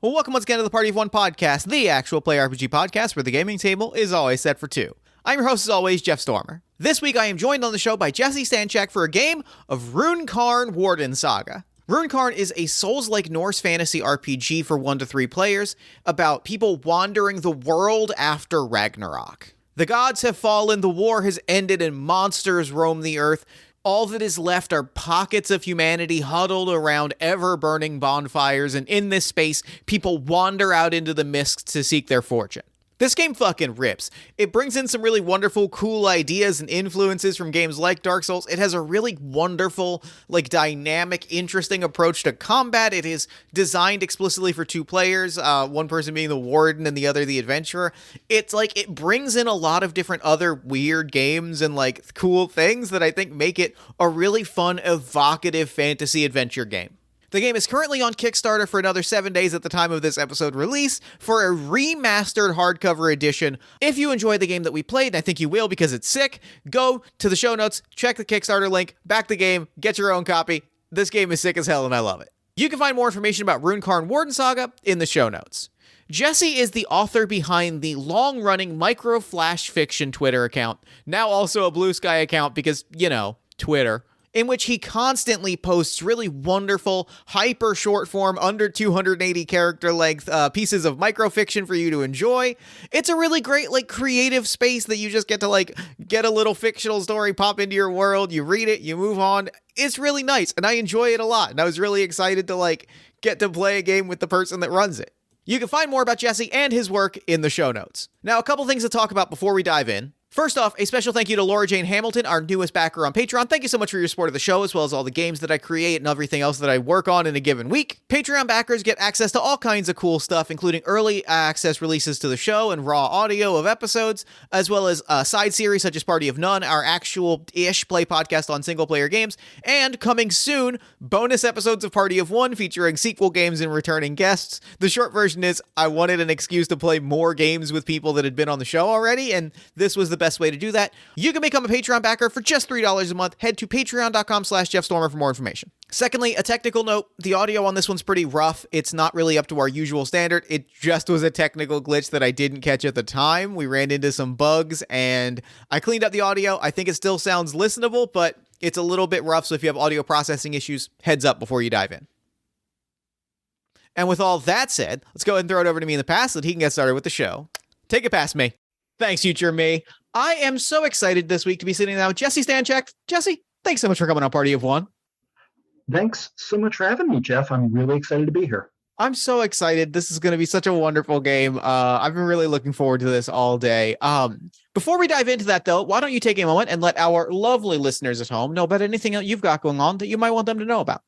Well, welcome once again to the Party of One podcast, the actual play RPG podcast where the gaming table is always set for two. I'm your host, as always, Jeff Stormer. This week, I am joined on the show by Jesse Stanchak for a game of Runecairn Wardensaga. Runecairn is a Souls-like Norse fantasy RPG for 1 to 3 players about people wandering the world after Ragnarok. The gods have fallen, the war has ended, and monsters roam the earth. All that is left are pockets of humanity huddled around ever-burning bonfires, and in this space, people wander out into the mists to seek their fortune. This game fucking rips. It brings in some really wonderful, cool ideas and influences from games like Dark Souls. It has a really wonderful, dynamic, interesting approach to combat. It is designed explicitly for 2 players, one person being the warden and the other the adventurer. It's it brings in a lot of different other weird games and cool things that I think make it a really fun, evocative fantasy adventure game. The game is currently on Kickstarter for another 7 days at the time of this episode release for a remastered hardcover edition. If you enjoy the game that we played, and I think you will because it's sick, go to the show notes, check the Kickstarter link, back the game, get your own copy. This game is sick as hell and I love it. You can find more information about Runecairn Wardensaga in the show notes. Jesse is the author behind the long-running micro-flash fiction Twitter account, now also a Blue Sky account because, Twitter, in which he constantly posts really wonderful, hyper short form, under 280 character length pieces of microfiction for you to enjoy. It's a really great, creative space that you just get to, get a little fictional story pop into your world, you read it, you move on. It's really nice, and I enjoy it a lot, and I was really excited to, get to play a game with the person that runs it. You can find more about Jesse and his work in the show notes. Now, a couple things to talk about before we dive in. First off, a special thank you to Laura Jane Hamilton, our newest backer on Patreon. Thank you so much for your support of the show, as well as all the games that I create and everything else that I work on in a given week. Patreon backers get access to all kinds of cool stuff, including early access releases to the show and raw audio of episodes, as well as a side series such as Party of None, our actual-ish play podcast on single-player games, and coming soon, bonus episodes of Party of One featuring sequel games and returning guests. The short version is I wanted an excuse to play more games with people that had been on the show already, and this was the best way to do that. You can become a Patreon backer for just $3 a month. Head to patreon.com/JeffStormer for more information. Secondly, a technical note, the audio on this one's pretty rough. It's not really up to our usual standard. It just was a technical glitch that I didn't catch at the time. We ran into some bugs and I cleaned up the audio. I think it still sounds listenable, but it's a little bit rough. So if you have audio processing issues, heads up before you dive in. And with all that said, let's go ahead and throw it over to me in the past so that he can get started with the show. Take it past me. Thanks, future me. I am so excited this week to be sitting down with Jesse Stanchak. Jesse, thanks so much for coming on Party of One. Thanks so much for having me, Jeff. I'm really excited to be here. I'm so excited. This is going to be such a wonderful game. I've been really looking forward to this all day. Before we dive into that, though, why don't you take a moment and let our lovely listeners at home know about anything that you've got going on that you might want them to know about?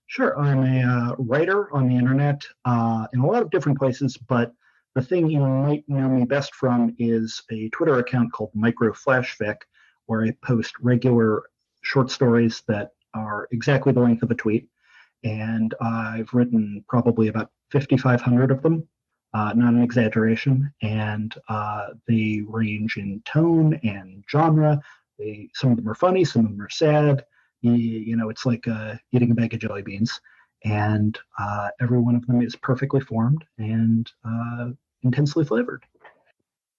Sure. I'm a writer on the internet in a lot of different places, but the thing you might know me best from is a Twitter account called micro-flash-fic, where I post regular short stories that are exactly the length of a tweet. And I've written probably about 5,500 of them, not an exaggeration. And they range in tone and genre. Some of them are funny, some of them are sad. It's like eating a bag of jelly beans. And every one of them is perfectly formed and intensely flavored.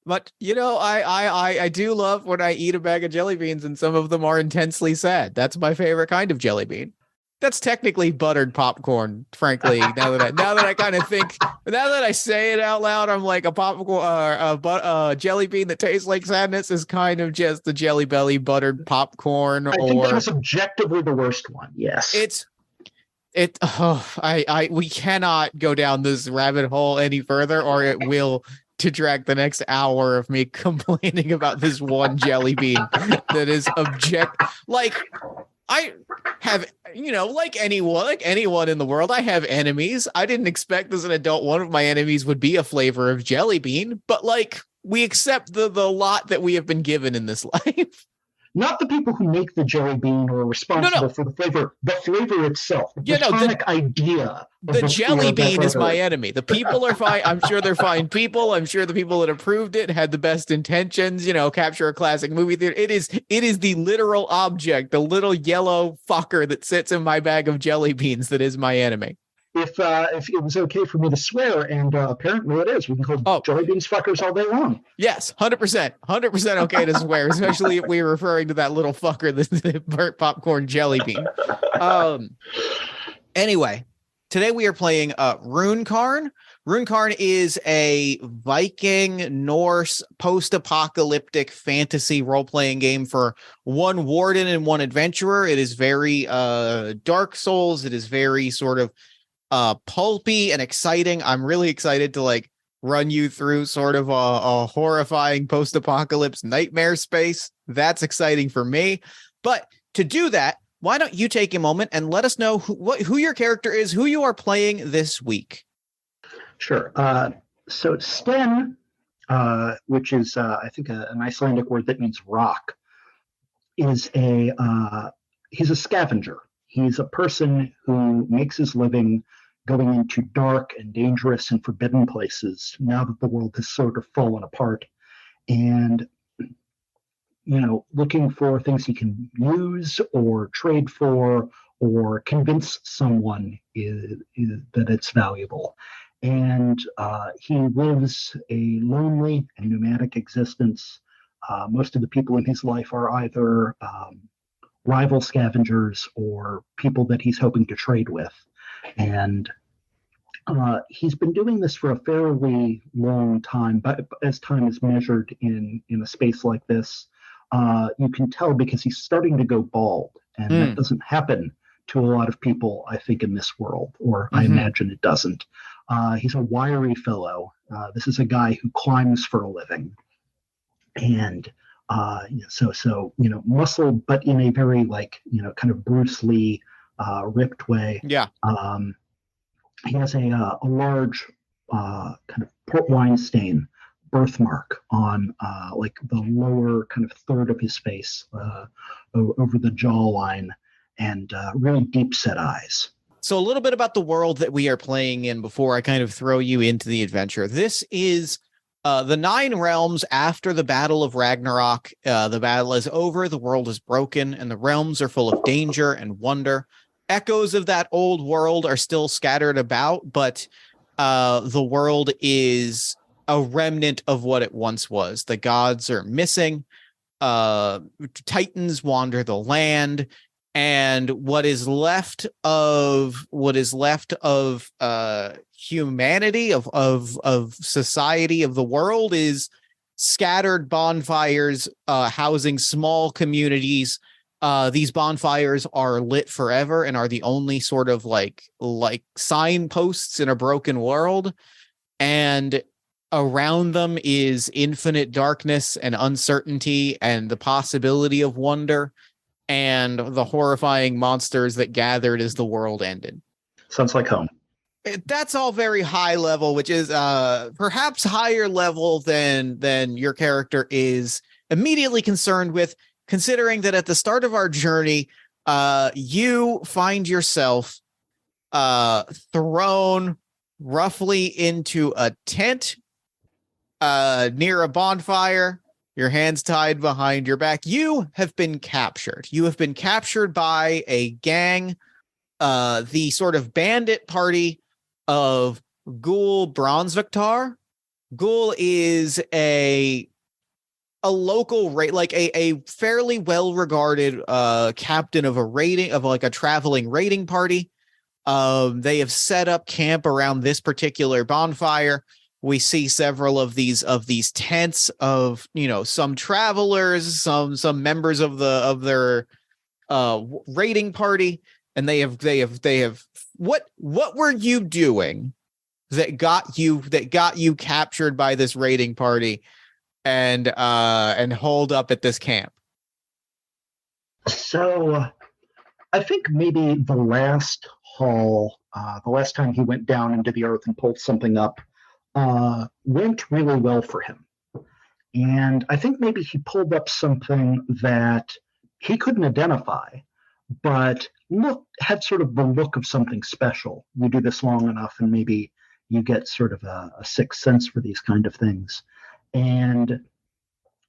But I do love when I eat a bag of jelly beans and some of them are intensely sad. That's my favorite kind of jelly bean. That's technically buttered popcorn, frankly. Now that I say it out loud, I'm like a popcorn, a jelly bean that tastes like sadness is kind of just the Jelly Belly buttered popcorn. I think that was objectively the worst one. Yes, we cannot go down this rabbit hole any further, or it will to drag the next hour of me complaining about this one jelly bean that is I have, like anyone in the world, I have enemies. I didn't expect as an adult one of my enemies would be a flavor of jelly bean, but we accept the lot that we have been given in this life. Not the people who make the jelly bean or are responsible for the flavor itself. The idea. The jelly bean is my enemy. The people are fine. I'm sure they're fine people. I'm sure the people that approved it had the best intentions, capture a classic movie theater. It is the literal object, the little yellow fucker that sits in my bag of jelly beans that is my enemy. if it was okay for me to swear, and apparently it is. We can call jelly beans fuckers all day long. Yes, 100% okay to swear, especially if we're referring to that little fucker, the burnt popcorn jelly bean. Anyway, today we are playing Runecairn. Runecairn is a Viking, Norse, post-apocalyptic fantasy role-playing game for one warden and one adventurer. It is very Dark Souls. It is very sort of pulpy and exciting. I'm really excited to run you through sort of a horrifying post-apocalypse nightmare space. That's exciting for me. But to do that, why don't you take a moment and let us know who your character is, who you are playing this week? Sure. So Sten, which is I think an Icelandic word that means rock, is he's a scavenger. He's a person who makes his living going into dark and dangerous and forbidden places now that the world has sort of fallen apart, and looking for things he can use or trade for or convince someone that it's valuable. And he lives a lonely and nomadic existence. Most of the people in his life are either rival scavengers or people that he's hoping to trade with. And he's been doing this for a fairly long time, but as time is measured in a space like this, you can tell because he's starting to go bald, and that doesn't happen to a lot of people, I think, in this world, or I imagine it doesn't. He's a wiry fellow. This is a guy who climbs for a living, and so muscled, but in a very kind of Bruce Lee ripped way. Yeah. He has a large kind of port wine stain birthmark on the lower kind of third of his face, over the jawline, and really deep set eyes. So a little bit about the world that we are playing in before I kind of throw you into the adventure. This is the 9 realms after the Battle of Ragnarok. The battle is over, the world is broken, and the realms are full of danger and wonder. Echoes of that old world are still scattered about, but the world is a remnant of what it once was. The gods are missing. Titans wander the land. And what is left of humanity, of society, of the world, is scattered bonfires housing small communities. These bonfires are lit forever and are the only sort of like signposts in a broken world. And around them is infinite darkness and uncertainty and the possibility of wonder, and the horrifying monsters that gathered as the world ended. Sounds like home. That's all very high level, which is perhaps higher level than your character is immediately concerned with, considering that at the start of our journey, you find yourself thrown roughly into a tent near a bonfire. Your hands tied behind your back. You have been captured. You have been captured by a gang, the sort of bandit party of Ghoul Bronzvictar. Ghoul is a local a fairly well-regarded captain of a traveling raiding party. They have set up camp around this particular bonfire. We see several of these tents of, some travelers, some members of their raiding party, and they have what were you doing that got you captured by this raiding party and holed up at this camp? So I think maybe the last haul, the last time he went down into the earth and pulled something up, went really well for him. And I think maybe he pulled up something that he couldn't identify, but had sort of the look of something special. You do this long enough and maybe you get sort of a sixth sense for these kind of things. And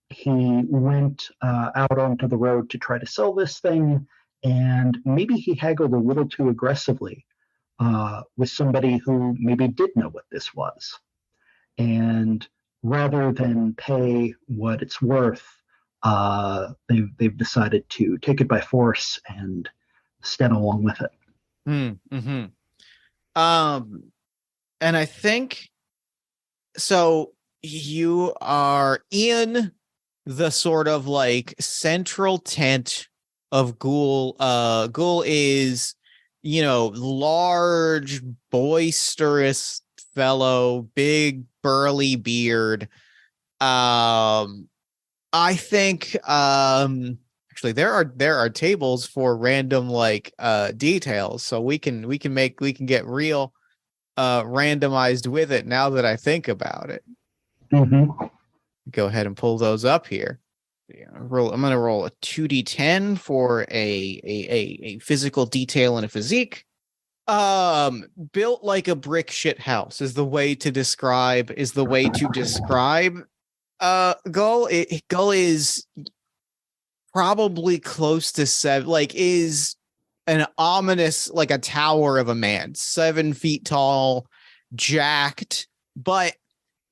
he went out onto the road to try to sell this thing, and maybe he haggled a little too aggressively with somebody who maybe did know what this was. And rather than pay what it's worth, they've decided to take it by force and stand along with it. Mm-hmm. And I think so. You are in the sort of like central tent of Ghoul. Ghoul is, large, boisterous fellow, big, burly beard. I think actually there are tables for random like details, so we can get real randomized with it now that I think about it. Mm-hmm. Go ahead and pull those up here. I'm going to roll a 2d10 for a physical detail and a physique. Built like a brick shit house is the way to describe Gull. Gull is probably close to 7, like is an ominous, like a tower of a man, 7 feet tall, jacked, but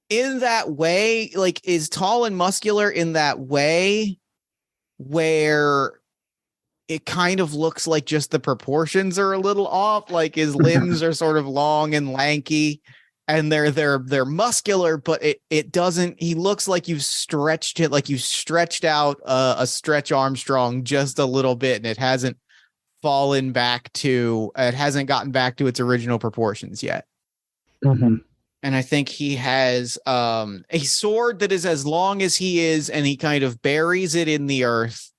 in that way, like is tall and muscular in that way where it kind of looks like just the proportions are a little off. Like his limbs are sort of long and lanky and they're muscular, but it doesn't, he looks like you've stretched it, like you stretched out a Stretch Armstrong just a little bit and it hasn't gotten back to its original proportions yet. Mm-hmm. And I think he has a sword that is as long as he is, and he kind of buries it in the earth.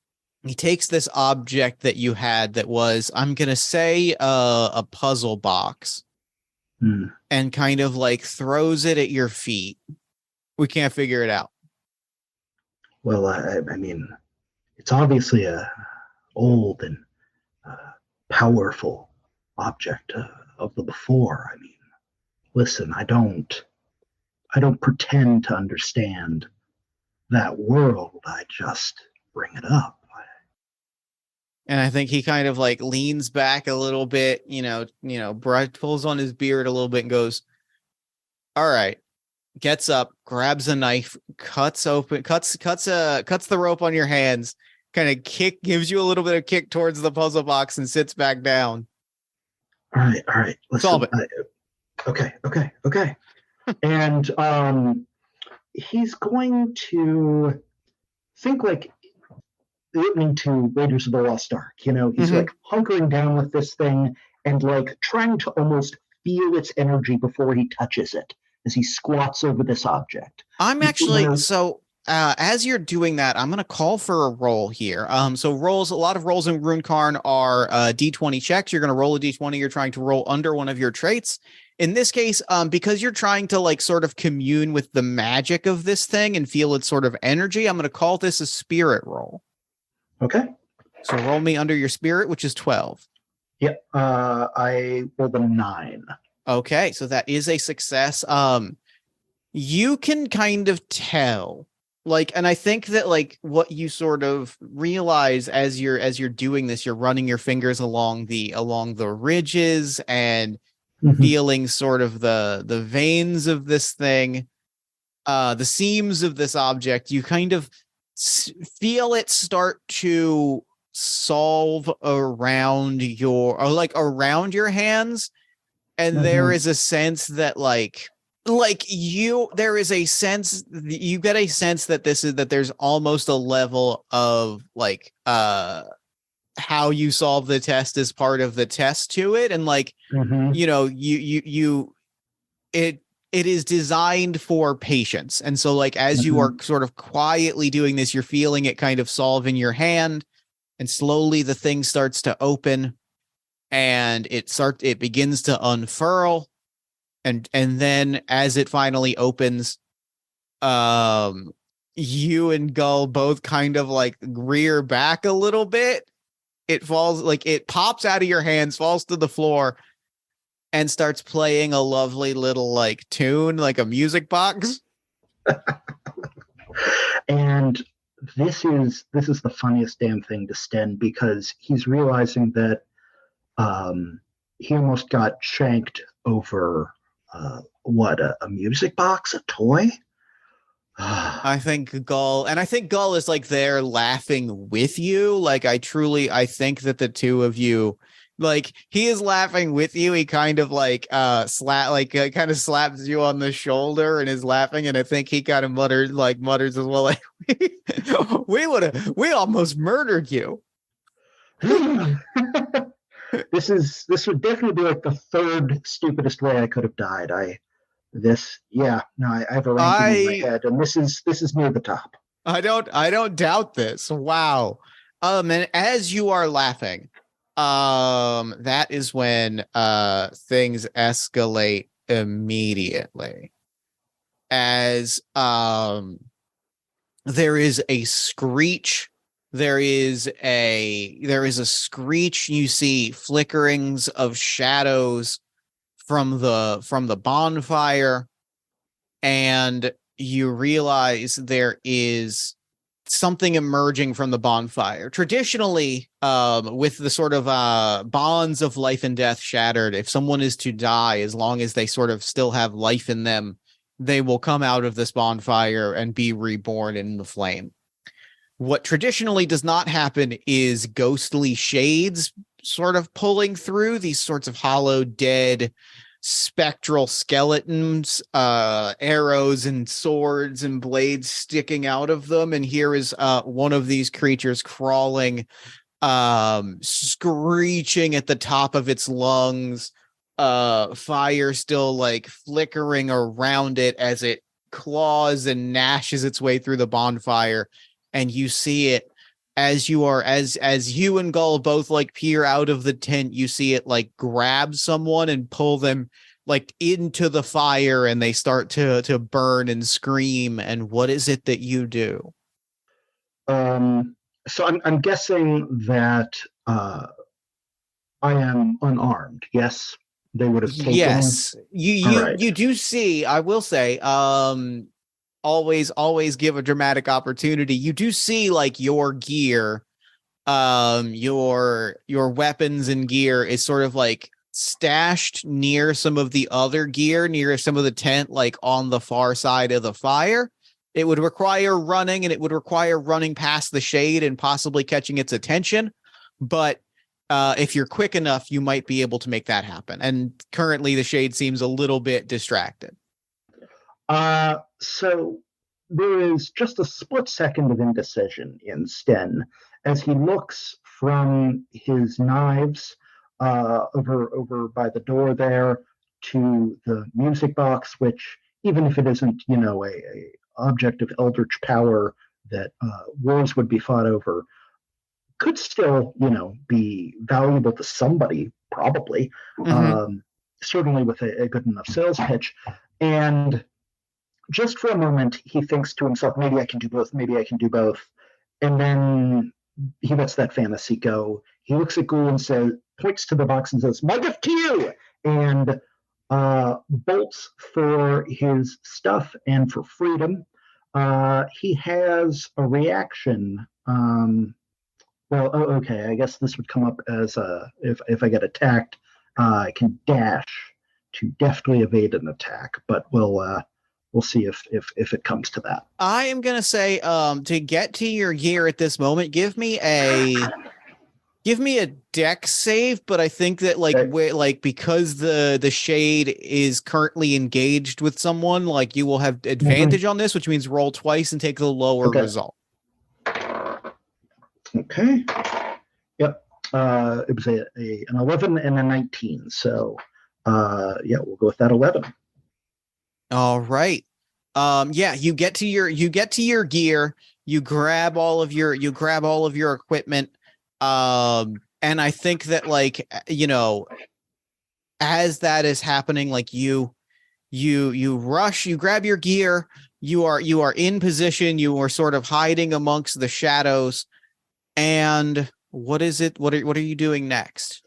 He takes this object that you had that was, I'm going to say, a puzzle box, and kind of like throws it at your feet. We can't figure it out. Well, I mean, it's obviously a old and powerful object of the before. I mean, listen, I don't pretend to understand that world. I just bring it up. And I think he kind of like leans back a little bit, pulls on his beard a little bit and goes, all right, gets up, grabs a knife, cuts the rope on your hands, kind of gives you a little bit of kick towards the puzzle box and sits back down. All right. Let's solve it. Okay. And he's going to think like into Raiders of the Lost Ark. He's like hunkering down with this thing and like trying to almost feel its energy before he touches it as he squats over this object. I'm actually as you're doing that, I'm going to call for a roll here. So a lot of rolls in Runecairn are D20 checks. You're going to roll a D20. You're trying to roll under one of your traits. In this case, because you're trying to like sort of commune with the magic of this thing and feel its sort of energy, I'm going to call this a spirit roll. Okay. So roll me under your spirit, which is 12. Yep. I rolled a 9. Okay, so that is a success. You can kind of tell, like, and I think that like what you sort of realize as you're doing this, you're running your fingers along the ridges and feeling sort of the veins of this thing, the seams of this object. You kind of feel it start to solve around your hands. And there is a sense that you get a sense that there's almost a level of like how you solve the test as part of the test to it. And like, it is designed for patience. And so like, as you are sort of quietly doing this, you're feeling it kind of solve in your hand, and slowly the thing starts to open and it begins to unfurl. And then as it finally opens, you and Gull both kind of like rear back a little bit. It falls, like it pops out of your hands, falls to the floor, and starts playing a lovely little like tune, like a music box. And this is the funniest damn thing to Sten, because he's realizing that he almost got shanked over what a music box, a toy. I think Gull is like there laughing with you. Like I think that the two of you, like he is laughing with you. He kind of like kind of slaps you on the shoulder and is laughing. And I think he kind of mutters as well, like we almost murdered you. This would definitely be like the third stupidest way I could have died. I have a ranking in my head, and this is near the top. I don't doubt this. Wow. And as you are laughing, that is when things escalate immediately. As there is a screech. There is a screech. You see flickerings of shadows from the bonfire, and you realize there is something emerging from the bonfire. Traditionally, with the sort of bonds of life and death shattered, if someone is to die, as long as they sort of still have life in them, they will come out of this bonfire and be reborn in the flame. What traditionally does not happen is ghostly shades sort of pulling through, these sorts of hollow, dead, spectral skeletons, arrows and swords and blades sticking out of them. And here is one of these creatures crawling, screeching at the top of its lungs, fire still like flickering around it as it claws and gnashes its way through the bonfire. And you see it as you and Gull both like peer out of the tent. You see it like grab someone and pull them like into the fire, and they start to burn and scream. And what is it that you do? So I'm guessing that I am unarmed. Yes, they would have taken. Yes, you do see. I will say, always give a dramatic opportunity. You do see like your gear, your weapons and gear is sort of like stashed near some of the other gear, near some of the tent, like on the far side of the fire. It would require running, and it would require running past the shade and possibly catching its attention. But if you're quick enough, you might be able to make that happen. And currently the shade seems a little bit distracted. So there is just a split second of indecision in Sten as he looks from his knives over by the door there to the music box, which, even if it isn't, a object of eldritch power that wars would be fought over, could still, be valuable to somebody, probably. Certainly with a good enough sales pitch. And just for a moment, he thinks to himself, maybe I can do both, maybe I can do both. And then he lets that fantasy go. He looks at Ghoul and points to the box and says, "My gift to you!" And bolts for his stuff and for freedom. He has a reaction. Okay, I guess this would come up as if I get attacked, I can dash to deftly evade an attack, but we'll see if it comes to that. I am gonna say, to get to your gear at this moment, give me a dex save. But I think that because the shade is currently engaged with someone, like you will have advantage on this, which means roll twice and take the lower result. Okay. Yep. It was an 11 and a 19. So we'll go with that 11. All right. You get to your gear, you grab all of your equipment. And I think that as that is happening, like you rush, you grab your gear, you are in position, you are sort of hiding amongst the shadows. And what is it? What are you doing next?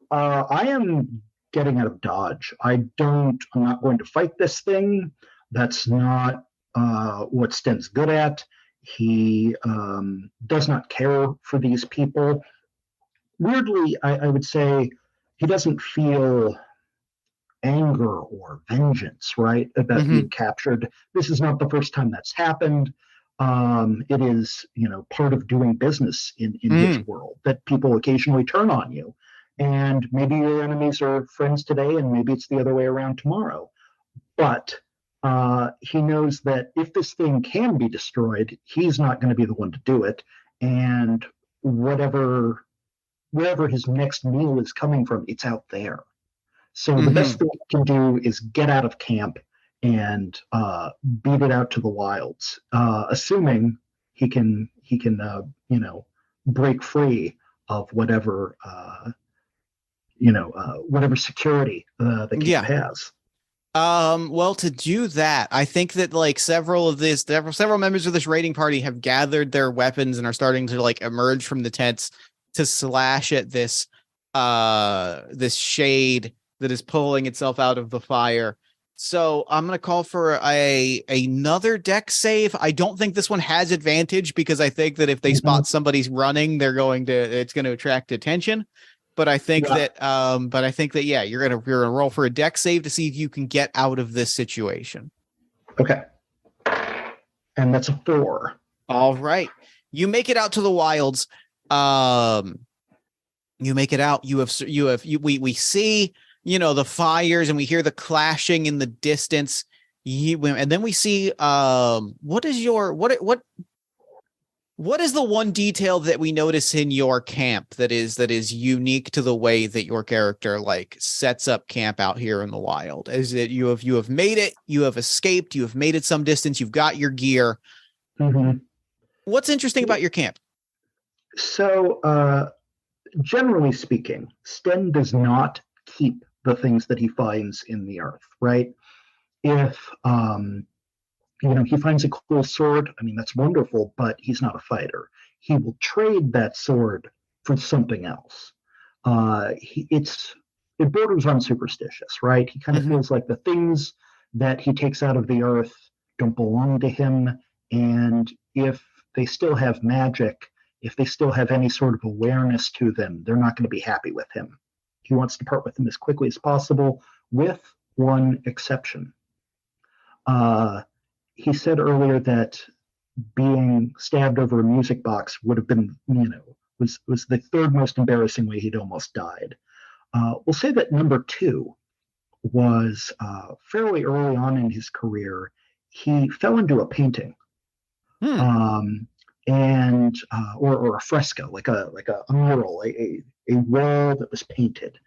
I am getting out of dodge. I'm not going to fight this thing. That's not what Sten's good at. He does not care for these people. Weirdly, I would say he doesn't feel anger or vengeance, right, about Mm-hmm. being captured. This is not the first time that's happened. It is, part of doing business in his Mm-hmm. world that people occasionally turn on you. And maybe your enemies are friends today, and maybe it's the other way around tomorrow. But he knows that if this thing can be destroyed, he's not going to be the one to do it. And whatever wherever his next meal is coming from, it's out there. So the Mm-hmm. best thing he can do is get out of camp and beat it out to the wilds, assuming he can break free of whatever security the camp Yeah. has. Well, to do that, I think that like several members of this raiding party have gathered their weapons and are starting to like emerge from the tents to slash at this shade that is pulling itself out of the fire. So I'm gonna call for another deck save. I don't think this one has advantage because I think that if they Mhm. spot somebody's running, it's gonna attract attention. Yeah. But I think that yeah, you're gonna roll for a deck save to see if you can get out of this situation. Okay. And that's a 4. All right, you make it out to the wilds. Um, you make it out. We see the fires and we hear the clashing in the distance. And then we see what is the one detail that we notice in your camp that is unique to the way that your character like sets up camp out here in the wild? Is it you have made it, you have escaped, you have made it some distance, you've got your gear. Mm-hmm. What's interesting about your camp? So, generally speaking, Sten does not keep the things that he finds in the earth, right? If he finds a cool sword, I mean that's wonderful, but he's not a fighter. He will trade that sword for something else. It borders on superstitious, right? He kind of Mm-hmm. feels like the things that he takes out of the earth don't belong to him, and if they still have magic, if they still have any sort of awareness to them, they're not going to be happy with him. He wants to part with them as quickly as possible, with one exception. Uh, he said earlier that being stabbed over a music box would have been, was the third most embarrassing way he'd almost died. We'll say that number 2 was fairly early on in his career. He fell into a painting, Hmm. and or a fresco, like a mural, a wall that was painted,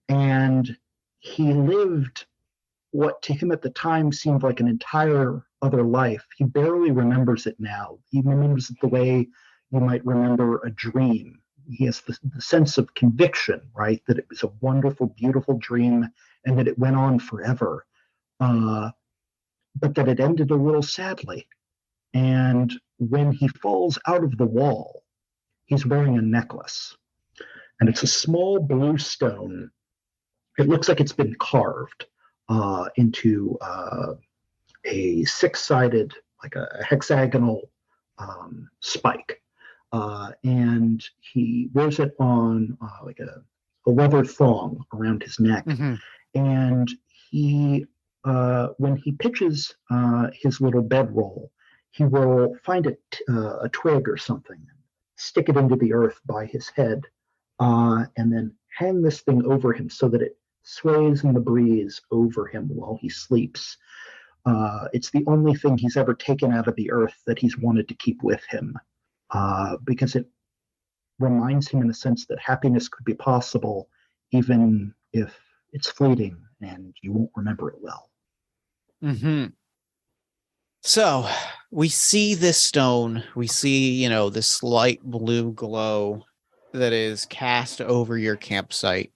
and he lived what to him at the time seemed like an entire other life. He barely remembers it now. He remembers it the way you might remember a dream. He has the sense of conviction, right? That it was a wonderful, beautiful dream and that it went on forever, but that it ended a little sadly. And when he falls out of the wall, he's wearing a necklace. And it's a small blue stone. It looks like it's been carved into a six-sided, like a hexagonal spike. And he wears it on like a leather thong around his neck. Mm-hmm. And when he pitches his little bedroll, he will find a twig or something, stick it into the earth by his head, and then hang this thing over him so that it sways in the breeze over him while he sleeps. It's the only thing he's ever taken out of the earth that he's wanted to keep with him, because it reminds him in a sense that happiness could be possible even if it's fleeting and you won't remember it well. Mm-hmm. So we see this stone, we see, this light blue glow that is cast over your campsite.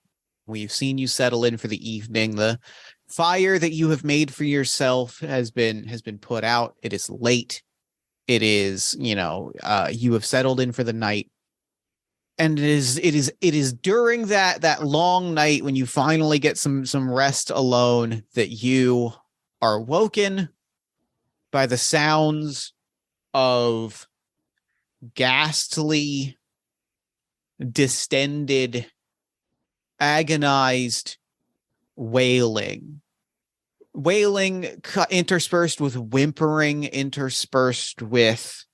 We've seen you settle in for the evening. The fire that you have made for yourself has been put out. It is late. It is, you have settled in for the night. And it is during that long night when you finally get some rest alone that you are woken by the sounds of ghastly, distended agonized wailing interspersed with whimpering, interspersed with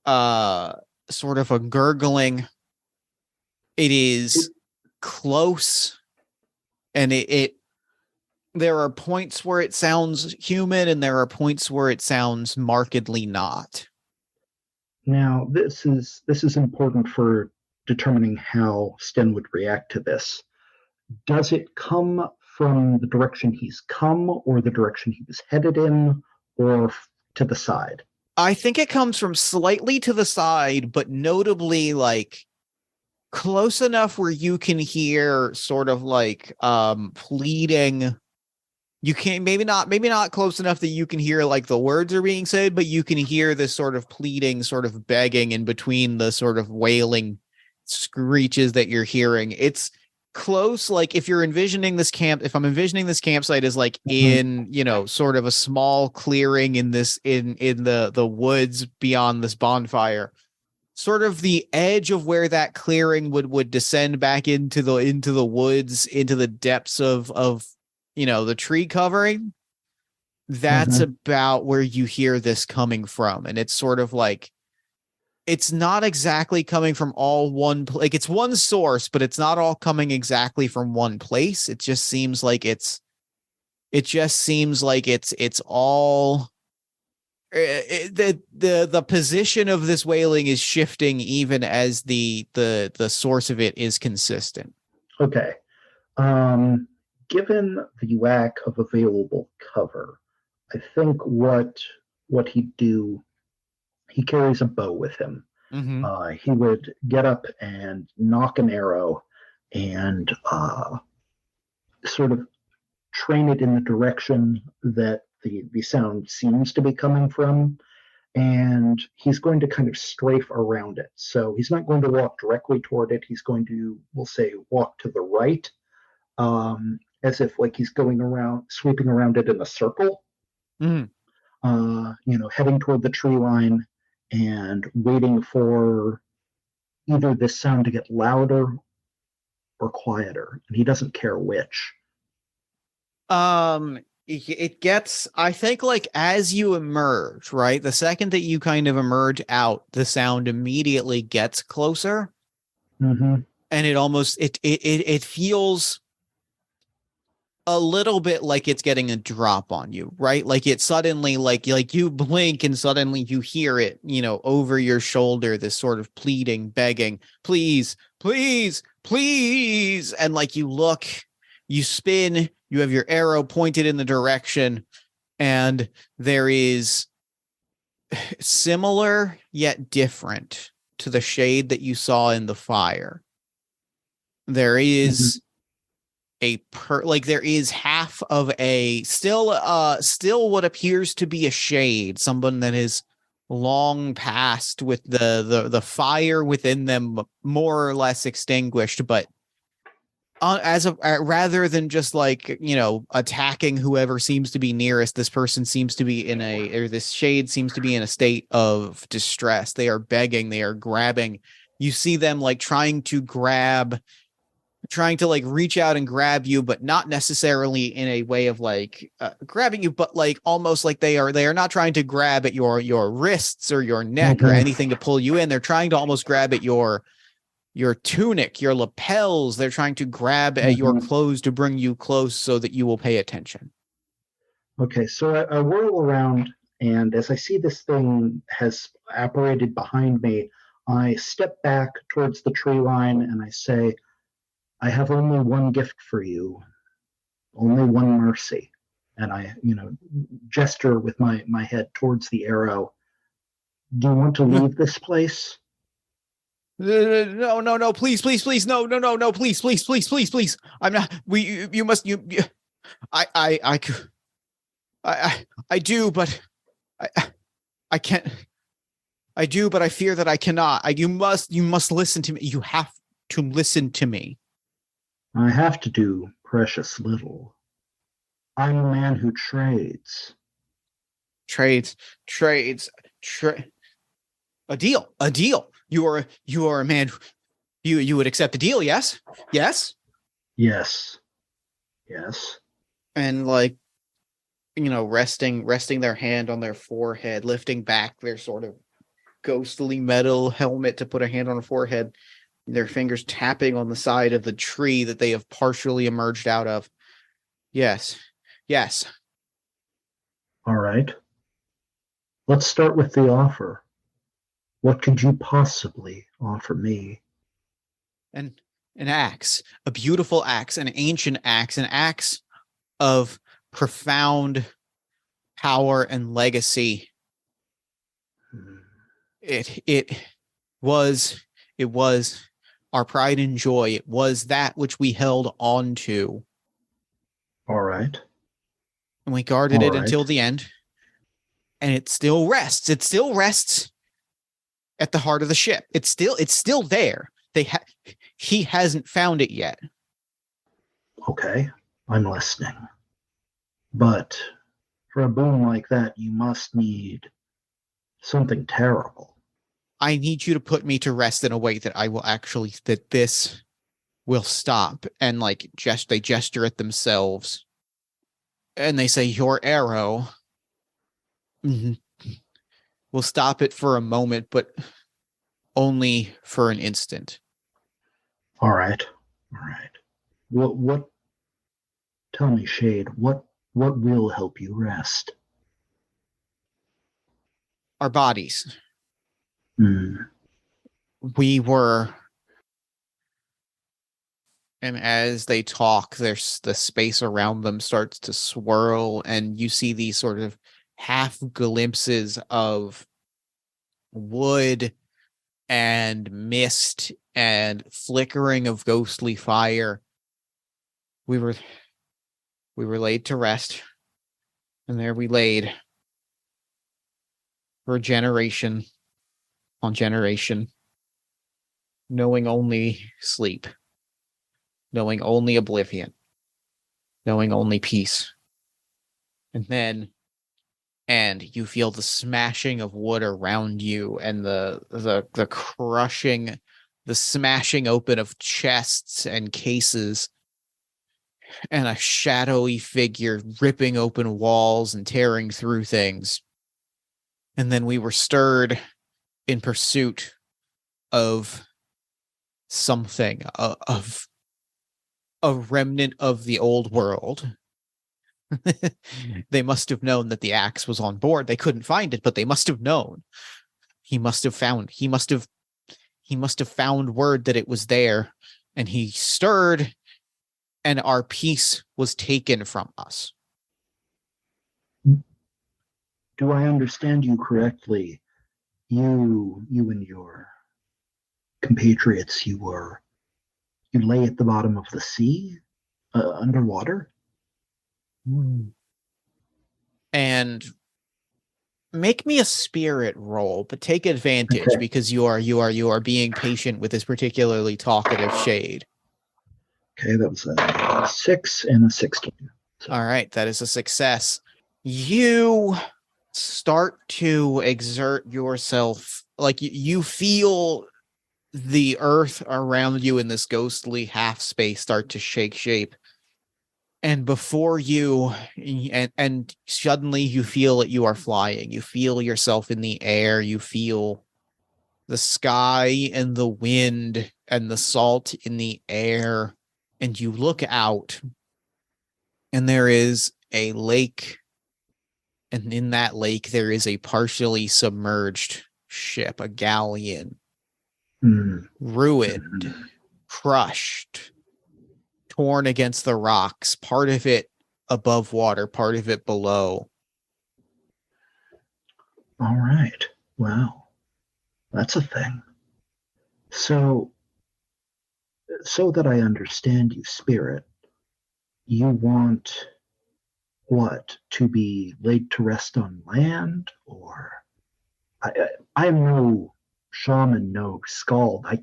sort of a gurgling. It is close, and it there are points where it sounds human, and there are points where it sounds markedly not. Now, this is important for determining how Sten would react to this. Does it come from the direction he's come, or the direction he was headed in, or to the side? I think it comes from slightly to the side, but notably like close enough where you can hear sort of like pleading. You can't, maybe not close enough that you can hear like the words are being said, but you can hear this sort of pleading, sort of begging in between the sort of wailing screeches that you're hearing. It's close. Like if I'm envisioning this campsite as like in, sort of a small clearing in the woods beyond this bonfire, sort of the edge of where that clearing would descend back into the woods, into the depths of the tree covering. That's about where you hear this coming from. And it's sort of like, it's not exactly coming from all one, like it's one source, but it's not all coming exactly from one place. It just seems like it's all the position of this wailing is shifting even as the source of it is consistent. Okay. Given the lack of available cover, I think what he'd do, he carries a bow with him. He would get up and knock an arrow and sort of train it in the direction that the sound seems to be coming from, and he's going to kind of strafe around it. So he's not going to walk directly toward it. He's going to, we'll say, walk to the right, as if like he's going around, sweeping around it in a circle, heading toward the tree line and waiting for either this sound to get louder or quieter. And he doesn't care which. It gets, I think, like as you emerge, right? The second that you kind of emerge out, the sound immediately gets closer. And it almost, it feels a little bit like it's getting a drop on you, right? Like it suddenly, like you blink and suddenly you hear it, over your shoulder, this sort of pleading, begging, please, please, please. And like you look, you spin, you have your arrow pointed in the direction, and there is similar yet different to the shade that you saw in the fire. There is there is half of a still what appears to be a shade, someone that is long past with the fire within them more or less extinguished, but rather than just like attacking whoever seems to be nearest, this person seems to be this shade seems to be in a state of distress. They are begging, they are grabbing. You see them like trying to like reach out and grab you, but not necessarily in a way of like grabbing you, but like almost like they are not trying to grab at your wrists or your neck or anything to pull you in. They're trying to almost grab at your tunic, your lapels. They're trying to grab at your clothes to bring you close so that you will pay attention. Okay, so I whirl around, and as I see this thing has apparated behind me, I step back towards the tree line and I say, I have only one gift for you, only one mercy. And I, gesture with my head towards the arrow. Do you want to leave this place? No, please, no, please. I'm not, I do, but I can't, I do, but I fear that I cannot. You must listen to me. You have to listen to me. I have to do precious little. I'm a man who trades. A deal. You are a man. You would accept a deal, yes? Yes? Yes. Yes. And resting their hand on their forehead, lifting back their sort of ghostly metal helmet to put a hand on a forehead, their fingers tapping on the side of the tree that they have partially emerged out of. Yes. Yes. All right. Let's start with the offer. What could you possibly offer me? And an axe, a beautiful axe, an ancient axe, an axe of profound power and legacy. Hmm. It was it was our pride and joy. It was that which we held on to, All right. and we guarded All it right. until the end. And it still rests. It still rests at the heart of the ship. It's still there. He hasn't found it yet. Okay. I'm listening. But for a boon like that, you must need something terrible. I need you to put me to rest in a way that that this will stop. And they gesture at themselves and they say, your arrow will stop it for a moment, but only for an instant. All right. All right. What tell me, Shade, what will help you rest? Our bodies. Hmm. We were, and as they talk, there's the space around them starts to swirl, and you see these sort of half glimpses of wood and mist and flickering of ghostly fire. We were laid to rest, and there we laid for generation on generation, knowing only sleep, knowing only oblivion, knowing only peace. And you feel the smashing of wood around you and the crushing, the smashing open of chests and cases, and a shadowy figure ripping open walls and tearing through things. And then we were stirred in pursuit of something, of a remnant of the old world. They must have known that the axe was on board. They couldn't find it, but they must have known. He must have found word that it was there, and he stirred, and our peace was taken from us. Do I understand you correctly? You and your compatriots, you lay at the bottom of the sea, underwater? And make me a spirit roll, but take advantage Okay. because you are being patient with this particularly talkative shade. Okay, that was a 6 and a 16. So. All right, that is a success. You start to exert yourself, like you feel the earth around you in this ghostly half space start to shake shape. And before you, and suddenly you feel that you are flying. You feel yourself in the air. You feel the sky and the wind and the salt in the air. And you look out, and there is a lake. And in that lake, there is a partially submerged ship, a galleon, ruined, crushed, torn against the rocks, part of it above water, part of it below. All right. Wow. That's a thing. So that I understand you, Spirit, you want what? To be laid to rest on land? Or I am no shaman, no skald. I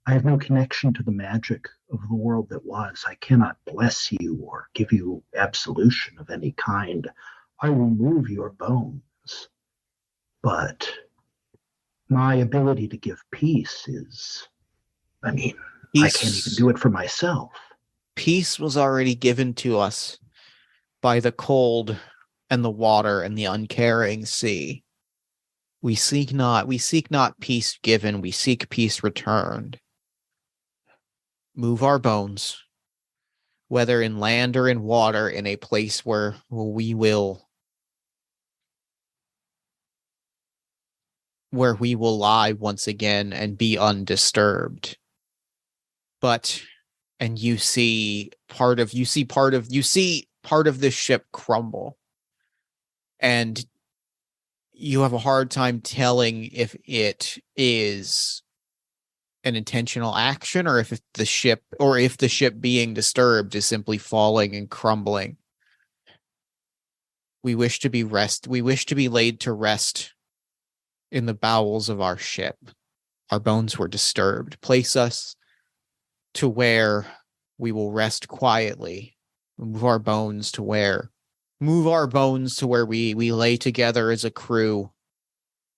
have no connection to the magic of the world that was. I cannot bless you or give you absolution of any kind. I will move your bones. But my ability to give peace is, I mean, I can't even do it for myself. Peace was already given to us by the cold and the water and the uncaring sea. We seek not peace given, we seek peace returned. Move our bones, whether in land or in water, in a place where we will lie once again and be undisturbed. But you see part of this ship crumble, and you have a hard time telling if it is an intentional action or if the ship being disturbed is simply falling and crumbling. We wish to be laid to rest in the bowels of our ship. Our bones were disturbed. Place us to where we will rest quietly. Move our bones to where we lay together as a crew,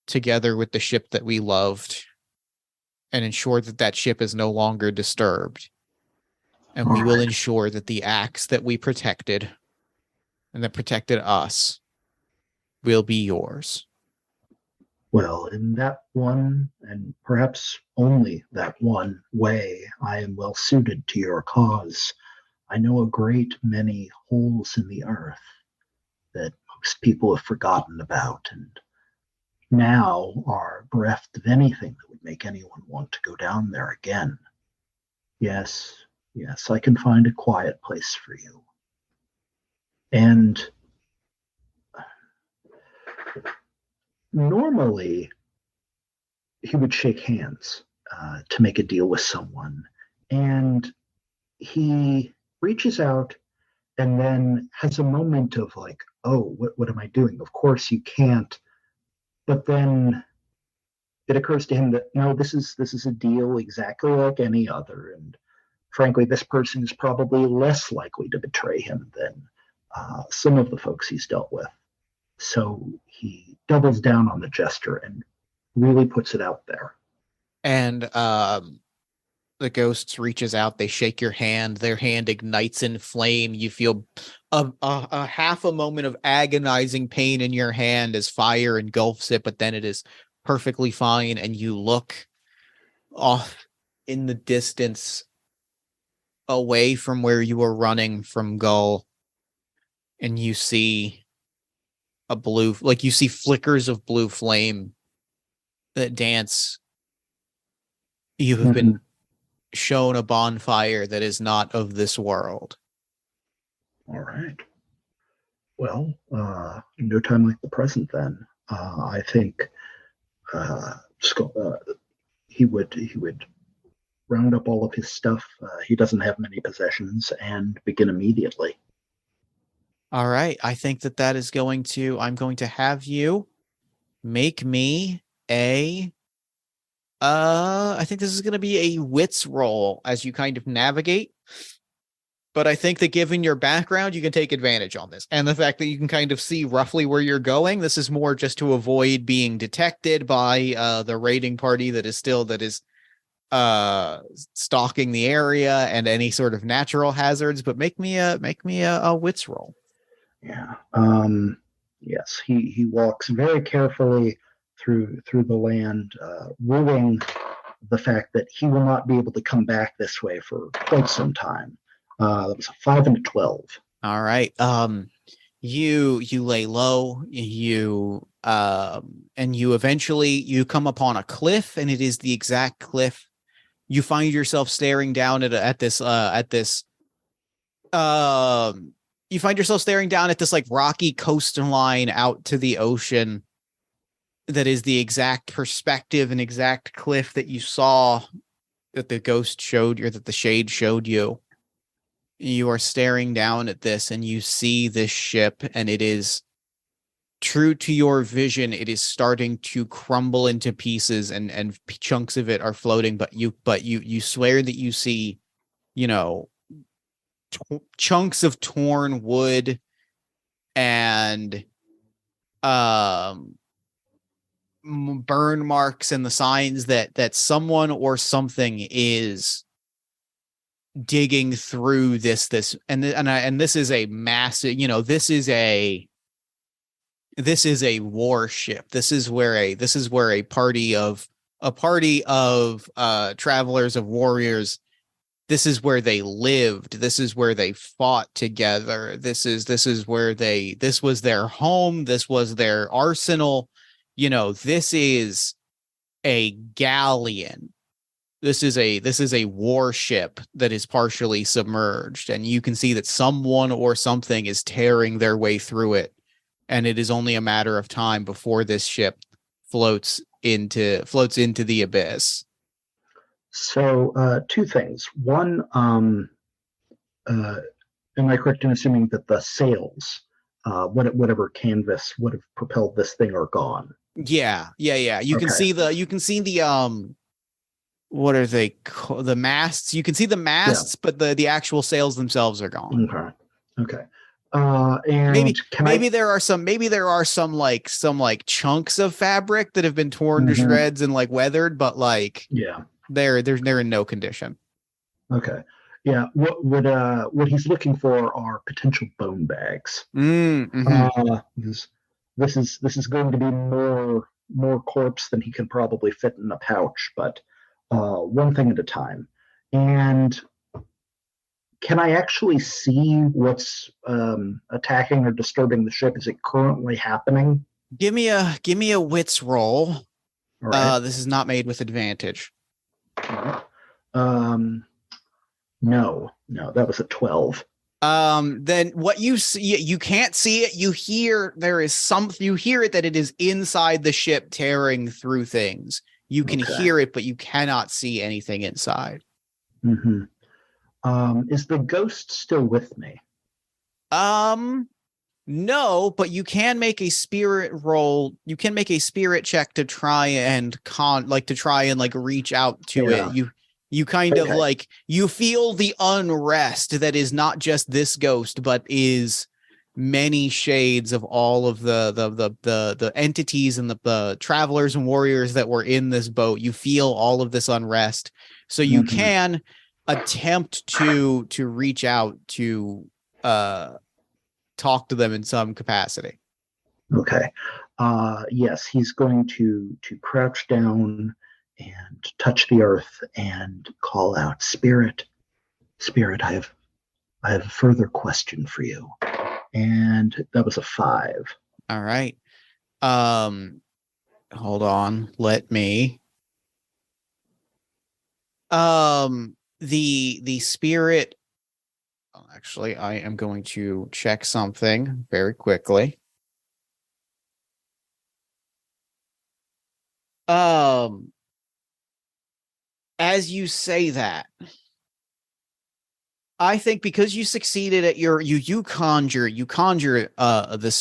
together with the ship that we loved, and ensure that ship is no longer disturbed. And we will ensure that the acts that we protected and that protected us will be yours. Well, in that one, and perhaps only that one way, I am well suited to your cause. I know a great many holes in the earth that most people have forgotten about, and now are bereft of anything that would make anyone want to go down there again. Yes, I can find a quiet place for you. And normally, he would shake hands to make a deal with someone. And he reaches out and then has a moment of like, oh, what am I doing? Of course you can't. But then it occurs to him that no, this is a deal exactly like any other. And frankly, this person is probably less likely to betray him than some of the folks he's dealt with. So he doubles down on the gesture and really puts it out there. And the ghosts reaches out, they shake your hand, their hand ignites in flame. You feel a half a moment of agonizing pain in your hand as fire engulfs it, but then it is perfectly fine, and you look off in the distance away from where you were running from Gull, and you see you see flickers of blue flame that dance. You have been shown a bonfire that is not of this world. All right. Well, no time like the present then. I think he would round up all of his stuff. He doesn't have many possessions, and begin immediately. All right. I think that is I'm going to have you make me I think this is going to be a wits roll as you kind of navigate. But I think that given your background, you can take advantage on this. And the fact that you can kind of see roughly where you're going, this is more just to avoid being detected by the raiding party that is stalking the area and any sort of natural hazards. But make me a wits roll. Yeah. Yes, he walks very carefully through the land, ruling the fact that he will not be able to come back this way for quite some time. That was a 5 and a 12. All right. You lay low. And you eventually come upon a cliff, and it is the exact cliff. You find yourself staring down at this like rocky coastline out to the ocean. That is the exact perspective and exact cliff that you saw, that the ghost showed you, or that the shade showed you. You are staring down at this, and you see this ship, and it is true to your vision. It is starting to crumble into pieces, and chunks of it are floating. But you swear that you see, chunks of torn wood and burn marks, and the signs that someone or something is digging through this and this is a massive, this is a warship. This is where a party of travelers, of warriors, this is where they lived. This is where they fought together. This was their home. This was their arsenal. This is a galleon. This is a warship that is partially submerged, and you can see that someone or something is tearing their way through it, and it is only a matter of time before this ship floats into the abyss. So, two things. One, am I correct in assuming that the sails, whatever canvas would have propelled this thing, are gone? Yeah. You can see the what are they called? The masts. You can see the masts, but the actual sails themselves are gone. Okay. And maybe there are some chunks of fabric that have been torn to shreds and weathered, but they're in no condition. Okay. Yeah. What he's looking for are potential bone bags. This is going to be more corpse than he can probably fit in a pouch, but one thing at a time. And can I actually see what's attacking or disturbing the ship? Is it currently happening? Give me a wits roll. All right. This is not made with advantage. All right. No, that was a 12. Then what you see, you can't see it. You hear you hear it, that it is inside the ship tearing through things. You can hear it, but you cannot see anything inside. Is the ghost still with me? No, but you can make a spirit roll. You can make a spirit check to try and reach out to it. You kind of you feel the unrest that is not just this ghost, but is many shades of all of the entities and the travelers and warriors that were in this boat. You feel all of this unrest, so you can attempt to reach out to talk to them in some capacity. Okay. Yes, he's going to crouch down and touch the earth and call out, "Spirit, I have a further question for you." And that was a 5. All right. Hold on. Let me. The spirit. Actually, I am going to check something very quickly. As you say that, I think because you succeeded at you conjure the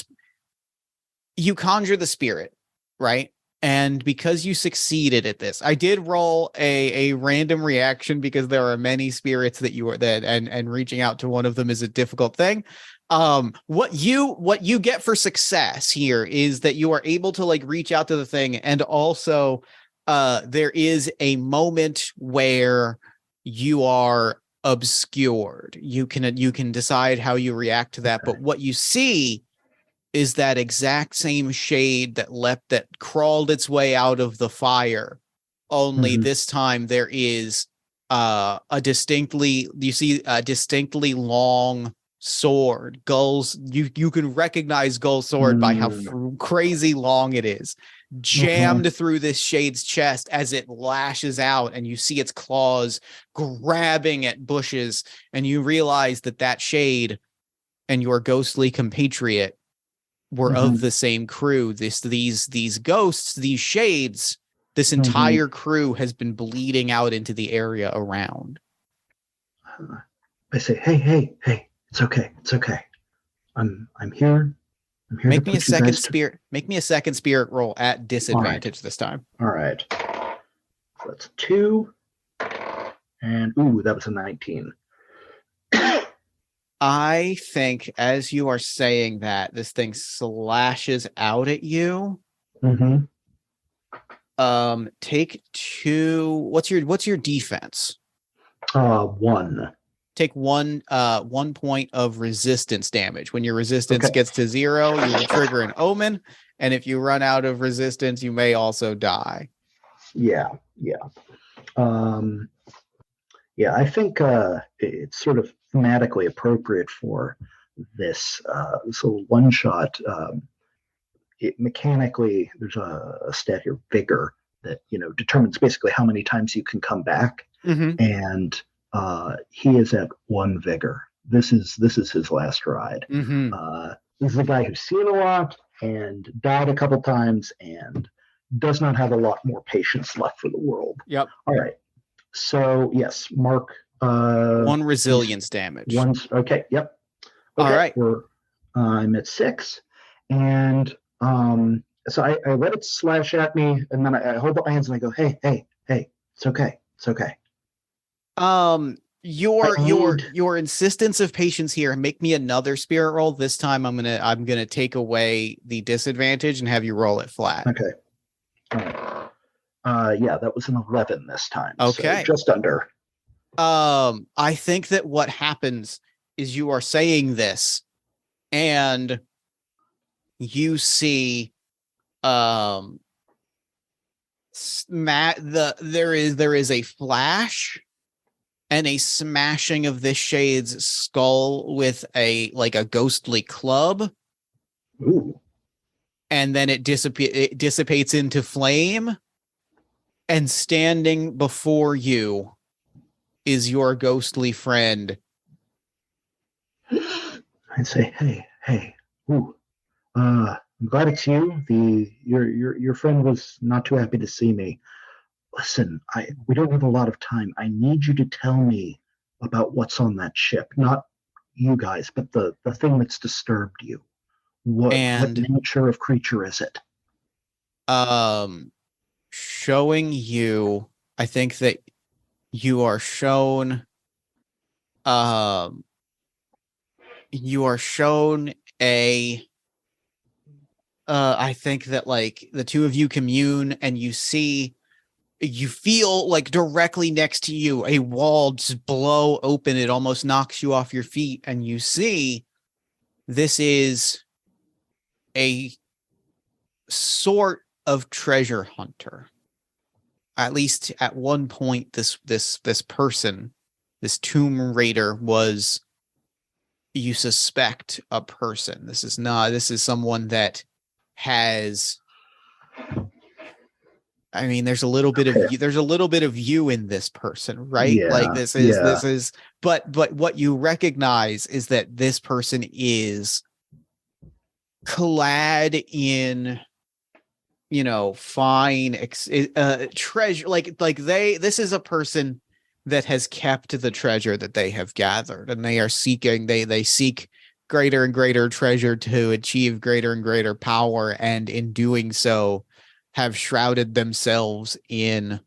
spirit, right? And because you succeeded at this, I did roll a random reaction because there are many spirits and reaching out to one of them is a difficult thing. What you get for success here is that you are able to reach out to the thing, and also there is a moment where you are obscured. You can decide how you react to that, but what you see is that exact same shade that crawled its way out of the fire. Only this time there is a distinctly long sword. Gull's you can recognize Gull's sword by how crazy long it is, jammed through this shade's chest as it lashes out, and you see its claws grabbing at bushes, and you realize that shade and your ghostly compatriot were of the same crew. These ghosts, these shades, this entire crew has been bleeding out into the area around. I say, hey, it's okay. I'm here. Make me a second spirit roll at disadvantage this time. All right. So that's 2. And that was a 19. I think as you are saying that, this thing slashes out at you. Take 2. What's your defense? 1. take 1 point of resistance damage. When your resistance Okay. gets to 0, you will trigger an omen, and if you run out of resistance, you may also die. Yeah. Um, yeah, I think it's sort of thematically appropriate for this little one shot. It mechanically, there's a stat here, vigor, that determines basically how many times you can come back, and he is at 1 vigor. This is his last ride. This is a guy who's seen a lot and died a couple times and does not have a lot more patience left for the world. Yep. All right. So yes, Mark. 1 resilience damage. Okay. Yep. Okay. All right. I'm at 6, and so I let it slash at me, and then I hold up my hands and I go, hey, it's okay. Your insistence of patience here. Make me another spirit roll. This time I'm gonna take away the disadvantage and have you roll it flat. Okay. All right. Yeah, that was an 11 this time. Okay. So just under. I think that what happens is you are saying this, and you see, there is a flash and a smashing of this shade's skull with a ghostly club. Ooh. And then it dissipates into flame, and standing before you is your ghostly friend. I'd say, hey, ooh, I'm glad it's you. Your friend was not too happy to see me. Listen, we don't have a lot of time. I need you to tell me about what's on that ship. Not you guys, but the thing that's disturbed you. What nature of creature is it? Showing you, I think that you are shown a I think that the two of you commune, and you feel like directly next to you a wall just blow open. It almost knocks you off your feet, and you see this is a sort of treasure hunter. At least at one point, this person, this tomb raider, was, you suspect, a person. This is someone that has, I mean, there's a little bit of you in this person, right? Yeah, this is, but what you recognize is that this person is clad in, fine treasure. This is a person that has kept the treasure that they have gathered, and they are seeking. They seek greater and greater treasure to achieve greater and greater power, and in doing so, have shrouded themselves in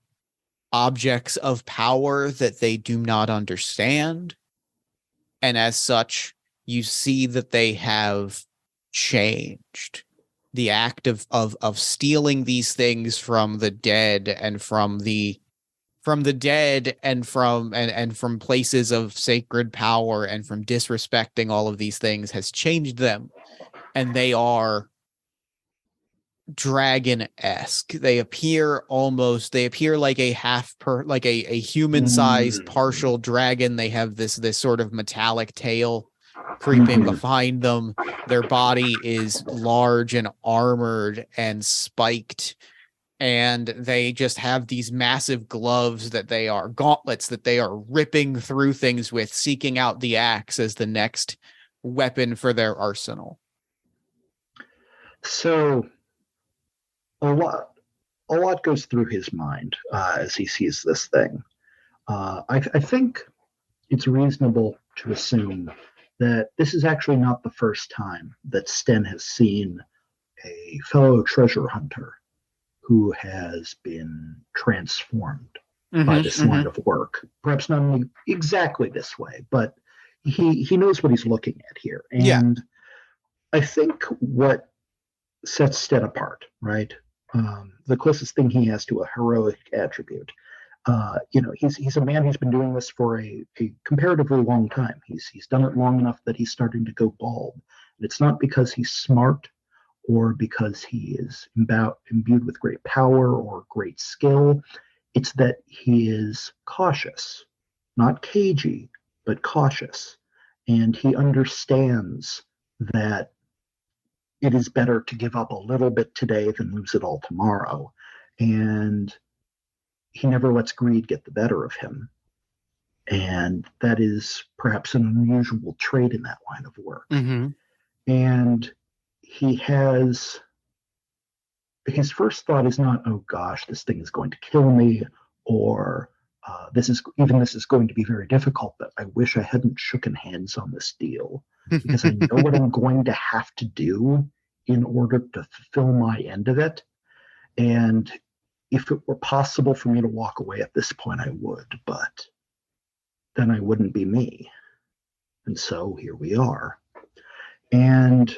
objects of power that they do not understand. And as such, you see that they have changed. The act of stealing these things from the dead, and from places of sacred power, and from disrespecting all of these things, has changed them, and they are dragon-esque. They appear like a human-sized partial dragon. They have this sort of metallic tail creeping behind them. Their body is large and armored and spiked, and they just have these massive gauntlets that they are ripping through things with, seeking out the axe as the next weapon for their arsenal. So a lot goes through his mind as he sees this thing. I think it's reasonable to assume that this is actually not the first time that Sten has seen a fellow treasure hunter who has been transformed by this line of work. Perhaps not exactly this way, but he knows what he's looking at here. And I think what sets Sten apart, right? The closest thing he has to a heroic attribute. he's a man who's been doing this for a comparatively long time. He's done it long enough that he's starting to go bald. And it's not because he's smart or because he is imbued with great power or great skill. It's that he is cautious, not cagey, but cautious. And he understands that it is better to give up a little bit today than lose it all tomorrow. And he never lets greed get the better of him. And that is perhaps an unusual trait in that line of work. Mm-hmm. And he has, his first thought is not, oh gosh, this thing is going to kill me, or this is going to be very difficult, but I wish I hadn't shooken hands on this deal because I know what I'm going to have to do in order to fulfill my end of it. And if it were possible for me to walk away at this point, I would, but then I wouldn't be me. And so here we are. And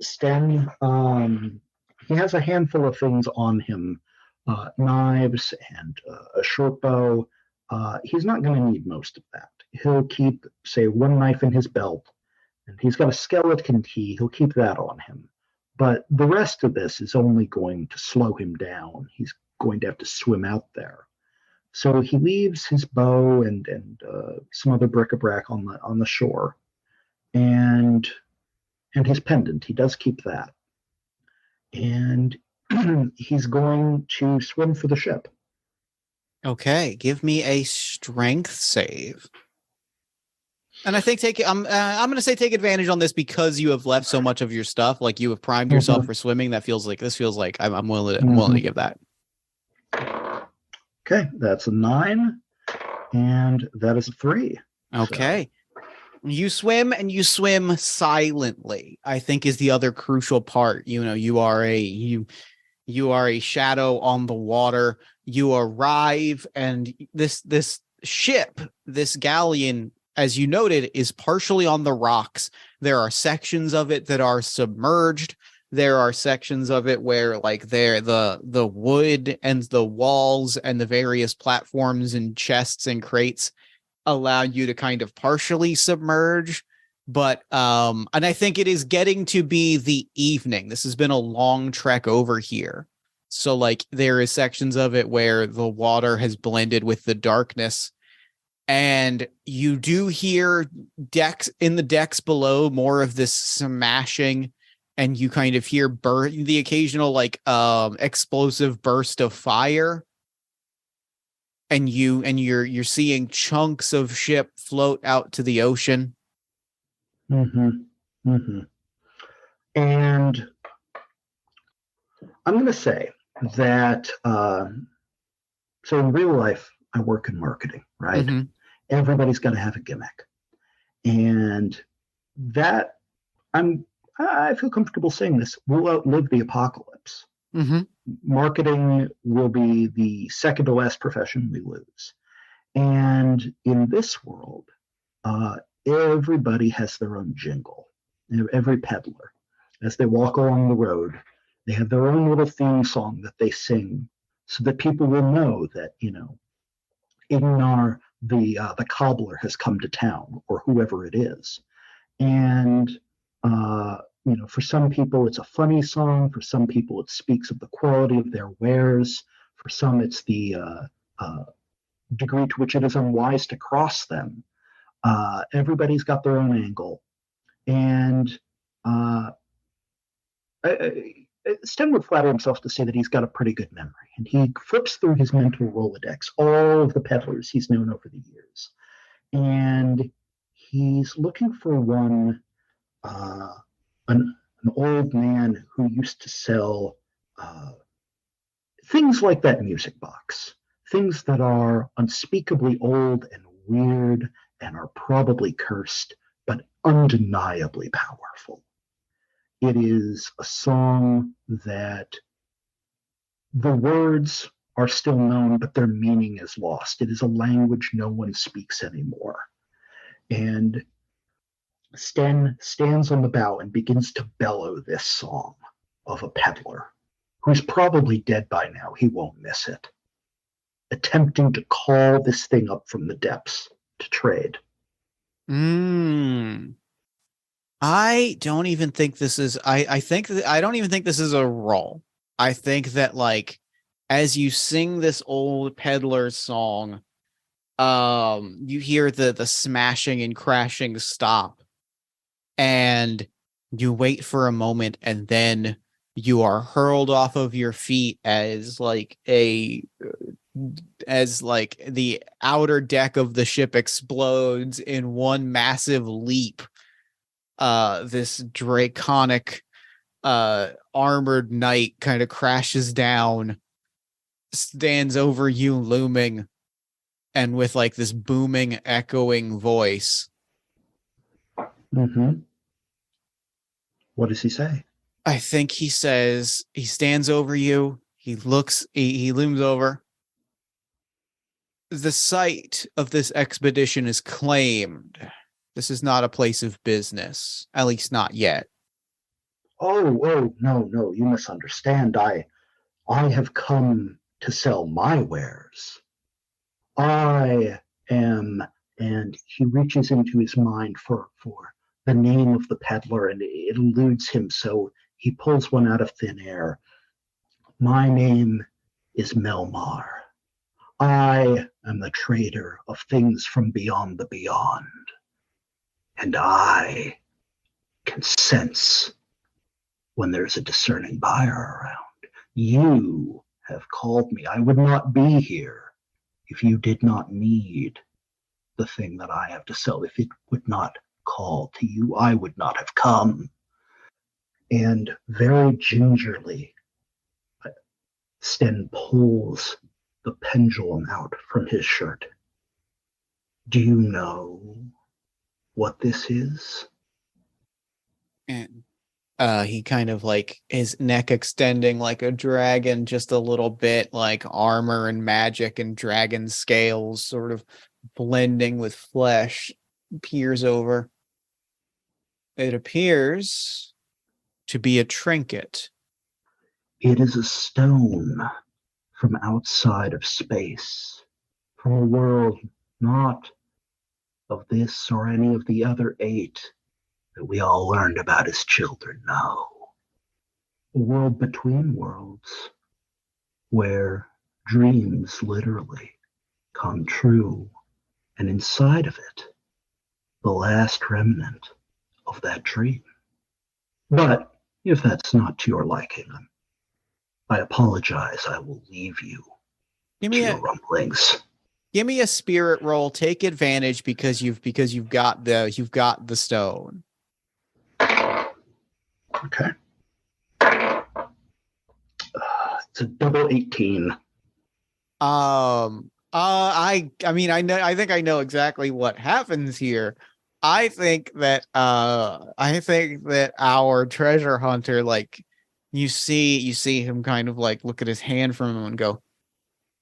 Sten, he has a handful of things on him, knives and a short bow. He's not going to need most of that. He'll keep, say, one knife in his belt, and he's got a skeleton key. He'll keep that on him. But the rest of this is only going to slow him down. He's going to have to swim out there. So he leaves his bow and some other bric-a-brac on the shore, and his pendant. He does keep that, and he's going to swim for the ship. Okay, give me a strength save. And I think I'm going to say take advantage on this because you have left so much of your stuff. Like you have primed yourself for swimming. This feels like I'm willing to give that. Okay, that's a 9, and that is a 3. Okay. So. You swim and you swim silently, I think is the other crucial part. You are a shadow on the water. You arrive, and this ship, this galleon, as you noted, is partially on the rocks. There are sections of it that are submerged. There are sections of it where the wood and the walls and the various platforms and chests and crates allow you to kind of partially submerge. But and I think it is getting to be the evening. This has been a long trek over here. So there is sections of it where the water has blended with the darkness. And you do hear in the decks below more of this smashing, and you kind of hear the occasional explosive burst of fire. And you're seeing chunks of ship float out to the ocean. Mm-hmm. Mm-hmm. And I'm going to say that so in real life, I work in marketing, right? Mm-hmm. Everybody's got to have a gimmick. And that, I feel comfortable saying this, will outlive the apocalypse. Mm-hmm. Marketing will be the second to last profession we lose. And in this world, everybody has their own jingle. Every peddler, as they walk along the road, they have their own little theme song that they sing so that people will know that, Ignar, the cobbler, has come to town, or whoever it is. And for some people, it's a funny song. For some people, it speaks of the quality of their wares. For some, it's the degree to which it is unwise to cross them. Everybody's got their own angle. And Sten would flatter himself to say that he's got a pretty good memory. And he flips through his mental Rolodex, all of the peddlers he's known over the years. And he's looking for one, an old man who used to sell things like that music box, things that are unspeakably old and weird and are probably cursed, but undeniably powerful. It is a song that the words are still known, but their meaning is lost. It is a language no one speaks anymore. And Sten stands on the bow and begins to bellow this song of a peddler who's probably dead by now. He won't miss it. attempting to call this thing up from the depths to trade. I don't even think this is I don't even think this is a roll. I think that like as you sing this old peddler song, you hear the smashing and crashing stop, and you wait for a moment, and then you are hurled off of your feet as the outer deck of the ship explodes in one massive leap. This draconic armored knight kind of crashes down, stands over you looming, and with like this booming, echoing voice. Mm-hmm. What does he say? I think he says, he stands over you, he looms over. The site of this expedition is claimed. This is not a place of business, at least not yet. Oh, no, you misunderstand. I have come to sell my wares. I am, and he reaches into his mind for the name of the peddler, and it eludes him, so he pulls one out of thin air. My name is Melmar. I am the trader of things from beyond the beyond, and I can sense when there's a discerning buyer around. You have called me. I would not be here if you did not need the thing that I have to sell. If it would not call to you, I would not have come. And very gingerly, Sten pulls the pendulum out from his shirt. Do you know what this is? And he kind of like his neck extending like a dragon, just a little bit, like armor and magic and dragon scales sort of blending with flesh, peers over. It appears to be a trinket. It is a stone from outside of space, from a world not of this or any of the other 8 that we all learned about as children. No. A world between worlds, where dreams literally come true, and inside of it, the last remnant of that dream. But if that's not to your liking, I apologize. I will leave you to your rumblings. Give me a spirit roll. Take advantage because you've got the stone. Okay. It's a double 18. I think I know exactly what happens here. I think that our treasure hunter, like, you see him kind of like look at his hand from him and go,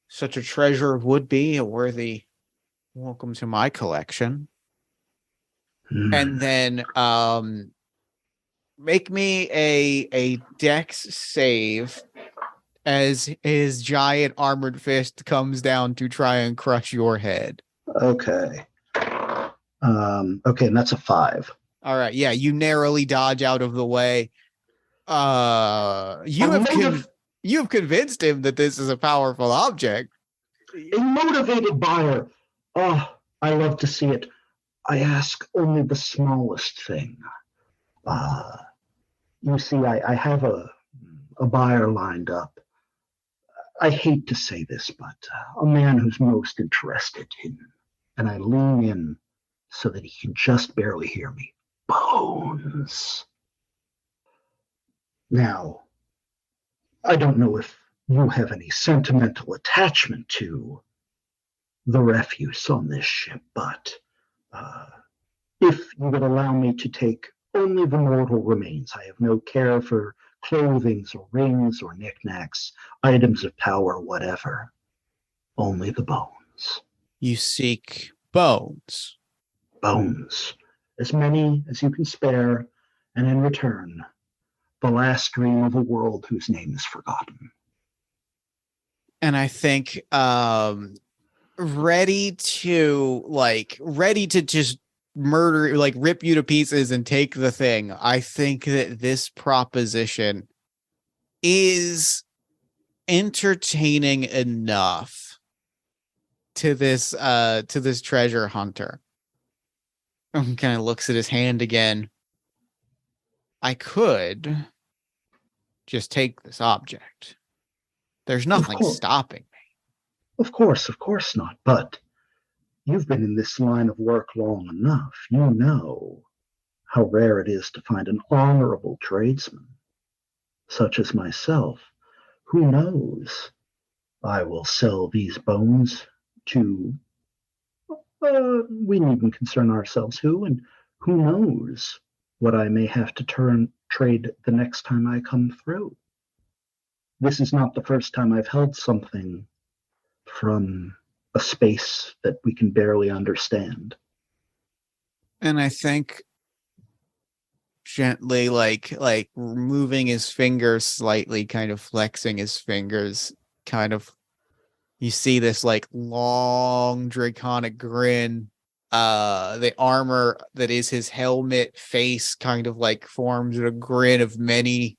such a treasure would be a worthy welcome to my collection. And then make me a dex save as his giant armored fist comes down to try and crush your head. Okay. Okay, and that's a 5. All right, yeah, you narrowly dodge out of the way. You've convinced him that this is a powerful object. A motivated buyer. Oh, I love to see it. I ask only the smallest thing. You see, I have a buyer lined up. I hate to say this, but a man who's most interested in, and I lean in so that he can just barely hear me. Bones. Now, I don't know if you have any sentimental attachment to the refuse on this ship, but if you would allow me to take only the mortal remains, I have no care for clothing or rings or knickknacks, items of power, whatever. Only the bones. You seek bones. Bones. As many as you can spare, and in return, the last dream of a world whose name is forgotten. And And I think ready to just murder, like rip you to pieces and take the thing. I think that this proposition is entertaining enough to this treasure hunter. Kind of looks at his hand again. I could just take this object. There's nothing stopping me. Of course not. But you've been in this line of work long enough. You know how rare it is to find an honorable tradesman, such as myself. Who knows? I will sell these bones to... we needn't concern ourselves who, and who knows what I may have to trade the next time I come through. This is not the first time I've held something from a space that we can barely understand. And I think gently, like moving his fingers slightly, kind of flexing his fingers, kind of, you see this like long draconic grin. The armor that is his helmet face kind of like forms a grin of many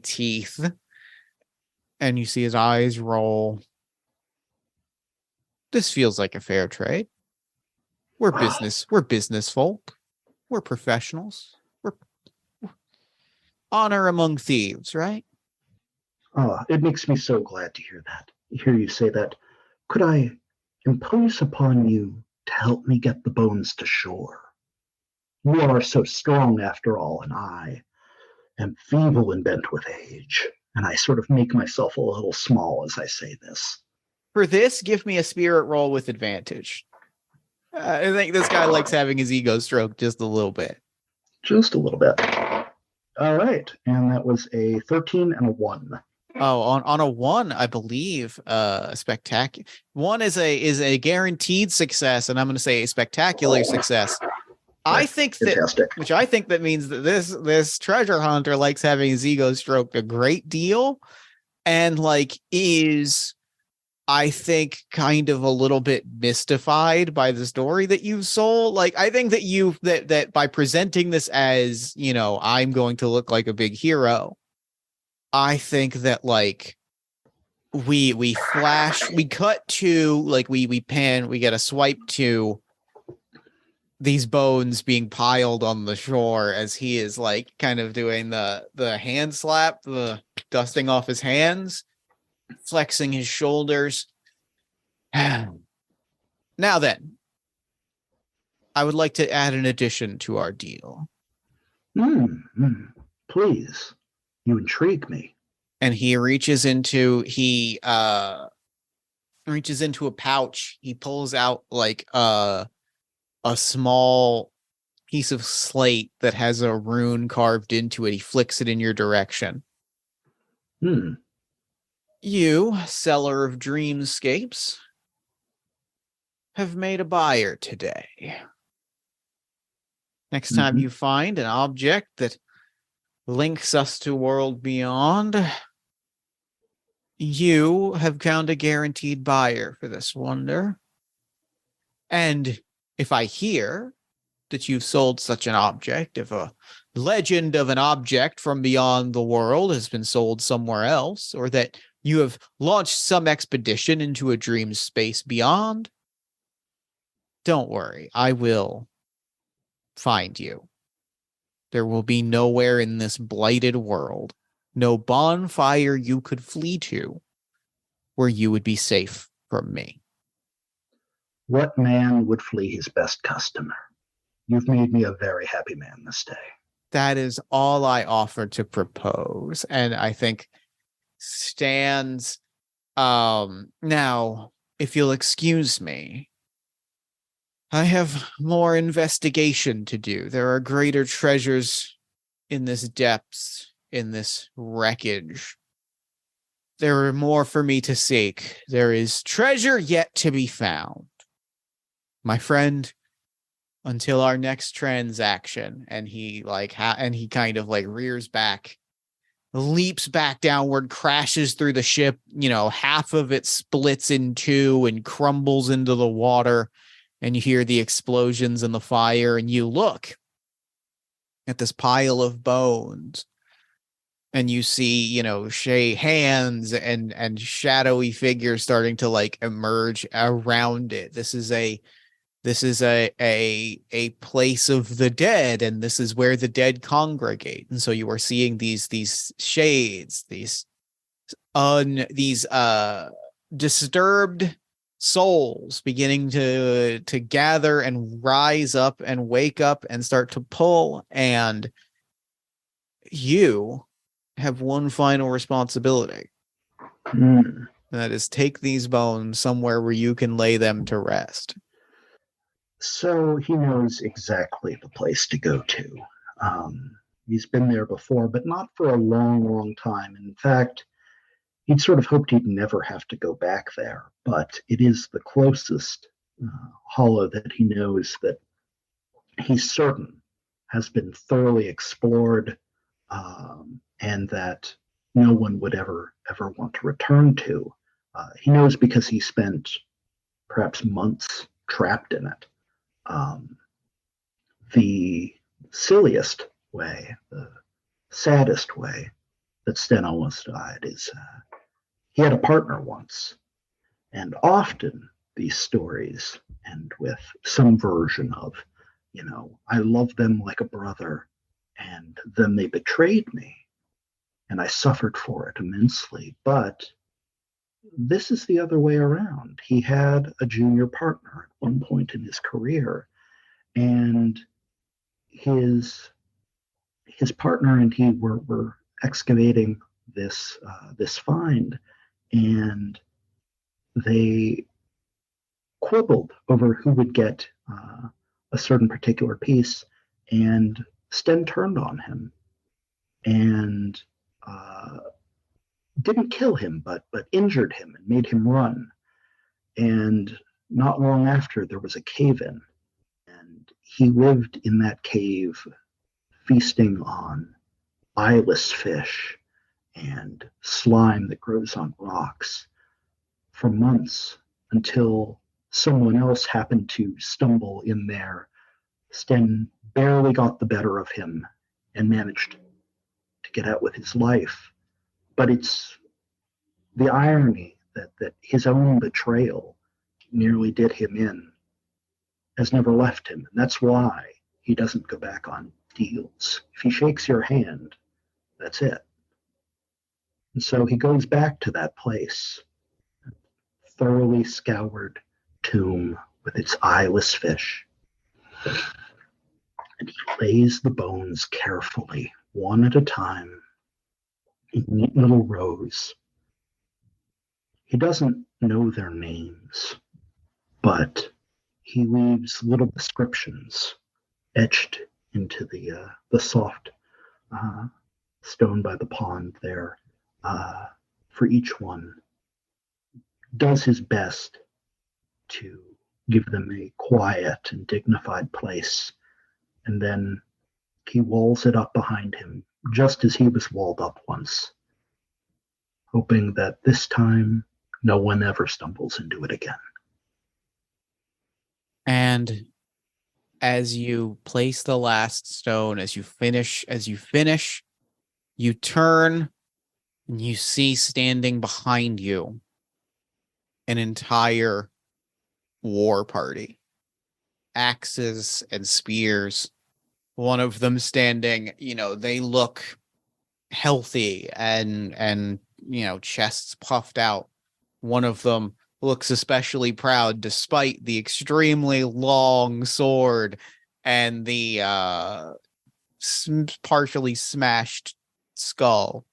teeth. And you see his eyes roll. This feels like a fair trade. We're business folk. We're professionals. We're honor among thieves, right? Oh, it makes me so glad to hear you say that. Could I impose upon you to help me get the bones to shore? You are so strong after all, and I am feeble and bent with age. And I sort of make myself a little small as I say this. For this, give me a spirit roll with advantage. I think this guy likes having his ego stroked just a little bit. Just a little bit. All right. And that was a 13 and a 1. Oh, on a 1, I believe, spectacular. 1 is a guaranteed success, and I'm going to say a spectacular success. I think that means that this treasure hunter likes having his ego stroked a great deal, and like is, I think, kind of a little bit mystified by the story that you've sold. Like, I think that that by presenting this as, you know, I'm going to look like a big hero, I think that like we cut to like we pan, we get a swipe to these bones being piled on the shore as he is like kind of doing the hand slap, the dusting off his hands, flexing his shoulders. Now then, I would like to add an addition to our deal. Please, you intrigue me. And he reaches into a pouch. He pulls out like a small piece of slate that has a rune carved into it. He flicks it in your direction. You, seller of dreamscapes, have made a buyer today. Next time you find an object that links us to world beyond, you have found a guaranteed buyer for this wonder. And if I hear that you've sold such an object, if a legend of an object from beyond the world has been sold somewhere else, or that you have launched some expedition into a dream space beyond, don't worry, I will find you. There will be nowhere in this blighted world, no bonfire you could flee to, where you would be safe from me. What man would flee his best customer? You've made me a very happy man this day. That is all I offer to propose. And I think stands, now, if you'll excuse me, I have more investigation to do. There are greater treasures in this depths, in this wreckage. There are more for me to seek. There is treasure yet to be found. My friend, until our next transaction. And he kind of like rears back leaps back downward, crashes through the ship. Half of it splits in two and crumbles into the water. And you hear the explosions and the fire, and you look at this pile of bones, and you see, hands and shadowy figures starting to like emerge around it. This is a place of the dead, and this is where the dead congregate. And so you are seeing these shades, these disturbed souls beginning to gather and rise up and wake up and start to pull. And you have one final responsibility. And that is take these bones somewhere where you can lay them to rest. So he knows exactly the place to go to. He's been there before, but not for a long, long time. In fact, he'd sort of hoped he'd never have to go back there, but it is the closest hollow that he knows that he's certain has been thoroughly explored, and that no one would ever want to return to. He knows because he spent perhaps months trapped in it. The silliest way, the saddest way that Sten almost died is he had a partner once, and often these stories end with some version of, I loved them like a brother, and then they betrayed me, and I suffered for it immensely. But this is the other way around. He had a junior partner at one point in his career, and his partner and he were excavating this find, and they quibbled over who would get a certain particular piece, and Sten turned on him and didn't kill him, but injured him and made him run. And not long after, there was a cave-in, and he lived in that cave, feasting on eyeless fish and slime that grows on rocks for months, until someone else happened to stumble in there. Sten barely got the better of him and managed to get out with his life. But it's the irony that his own betrayal nearly did him in has never left him. And that's why he doesn't go back on deals. If he shakes your hand, that's it. And so he goes back to that place, thoroughly scoured tomb with its eyeless fish. And he lays the bones carefully, one at a time, in neat little rows. He doesn't know their names, but he leaves little descriptions etched into the soft stone by the pond there for each one. Does his best to give them a quiet and dignified place, and then he walls it up behind him, just as he was walled up once, hoping that this time no one ever stumbles into it again. And as you place the last stone, as you finish, you turn and you see standing behind you an entire war party. Axes and spears. One of them standing, they look healthy and chests puffed out. One of them looks especially proud despite the extremely long sword and the partially smashed skull.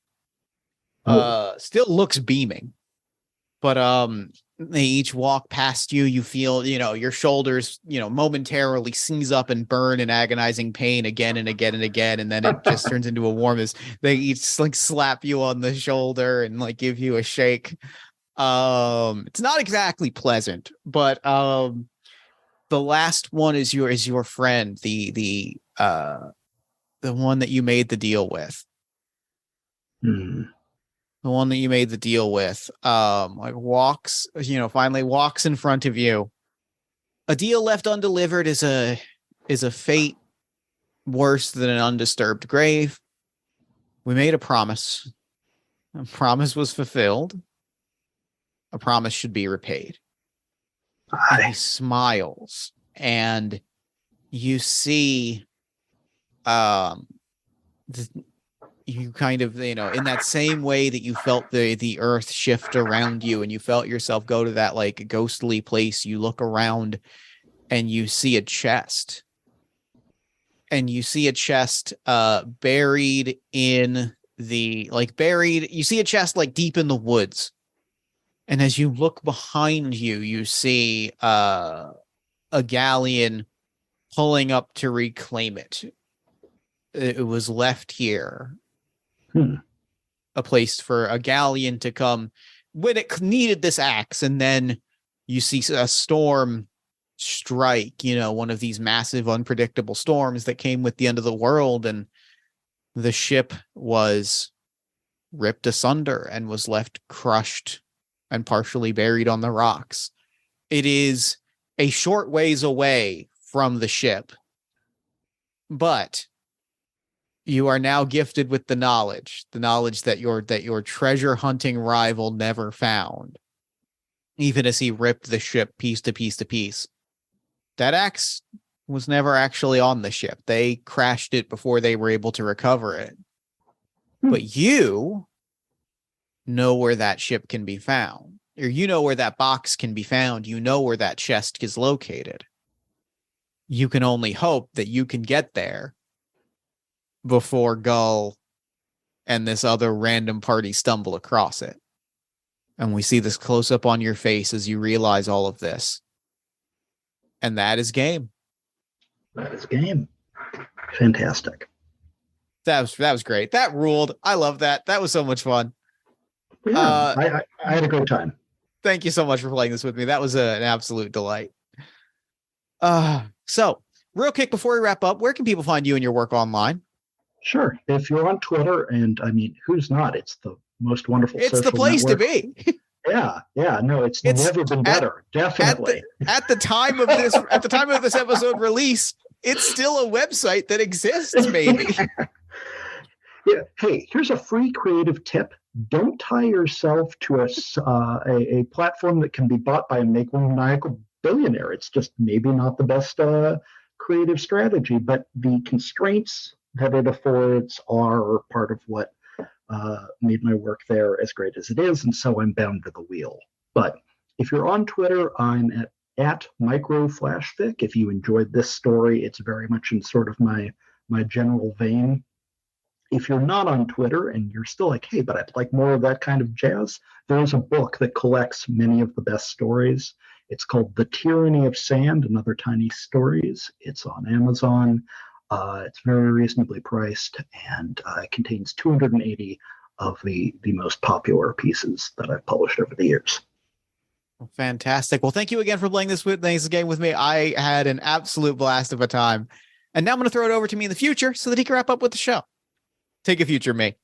Still looks beaming. But they each walk past you. You feel, your shoulders, momentarily seize up and burn in agonizing pain again and again and again. And then it just turns into a warmness. They each slap you on the shoulder and give you a shake. It's not exactly pleasant, but the last one is your friend, the one that you made the deal with. Hmm. the one that you made the deal with, like walks, finally walks in front of you. A deal left undelivered is a fate worse than an undisturbed grave. We made a promise. A promise was fulfilled. A promise should be repaid. And he smiles, and you see, you kind of, in that same way that you felt the earth shift around you, and you felt yourself go to that like ghostly place. You look around, and you see a chest, buried in you see a chest like deep in the woods. And as you look behind you, you see a galleon pulling up to reclaim it. It was left here. A place for a galleon to come when it needed this axe. And then you see a storm strike, one of these massive, unpredictable storms that came with the end of the world. And the ship was ripped asunder and was left crushed and partially buried on the rocks. It is a short ways away from the ship, but you are now gifted with the knowledge that your treasure hunting rival never found. Even as he ripped the ship piece to piece to piece, that axe was never actually on the ship. They crashed it before they were able to recover it. But you know where that ship can be found, or you know where that box can be found. You know where that chest is located. You can only hope that you can get there before Gull and this other random party stumble across it. And we see this close up on your face as you realize all of this. And that is game. That is game. Fantastic. That was great. That ruled. I love that. That was so much fun. Yeah, I had a great time. Thank you so much for playing this with me. That was an absolute delight. So real quick before we wrap up, where can people find you and your work online? Sure. If you're on Twitter, and I mean, who's not? It's the most wonderful. It's the place network. To be. Yeah. No, it's never been better. Definitely. At the time of this episode release, it's still a website that exists. Maybe. Yeah. Hey, here's a free creative tip. Don't tie yourself to a platform that can be bought by a maniacal billionaire. It's just maybe not the best creative strategy, but the constraints that it affords are part of what made my work there as great as it is, and so I'm bound to the wheel. But if you're on Twitter, I'm at microflashfic. If you enjoyed this story, it's very much in sort of my general vein. If you're not on Twitter and you're still like, hey, but I'd like more of that kind of jazz, there's a book that collects many of the best stories. It's called The Tyranny of Sand and Other Tiny Stories. It's on Amazon. It's very reasonably priced, and it contains 280 of the most popular pieces that I've published over the years. Fantastic. Well, thank you again for playing this game with me. I had an absolute blast of a time. And now I'm going to throw it over to me in the future so that he can wrap up with the show. Take a future me.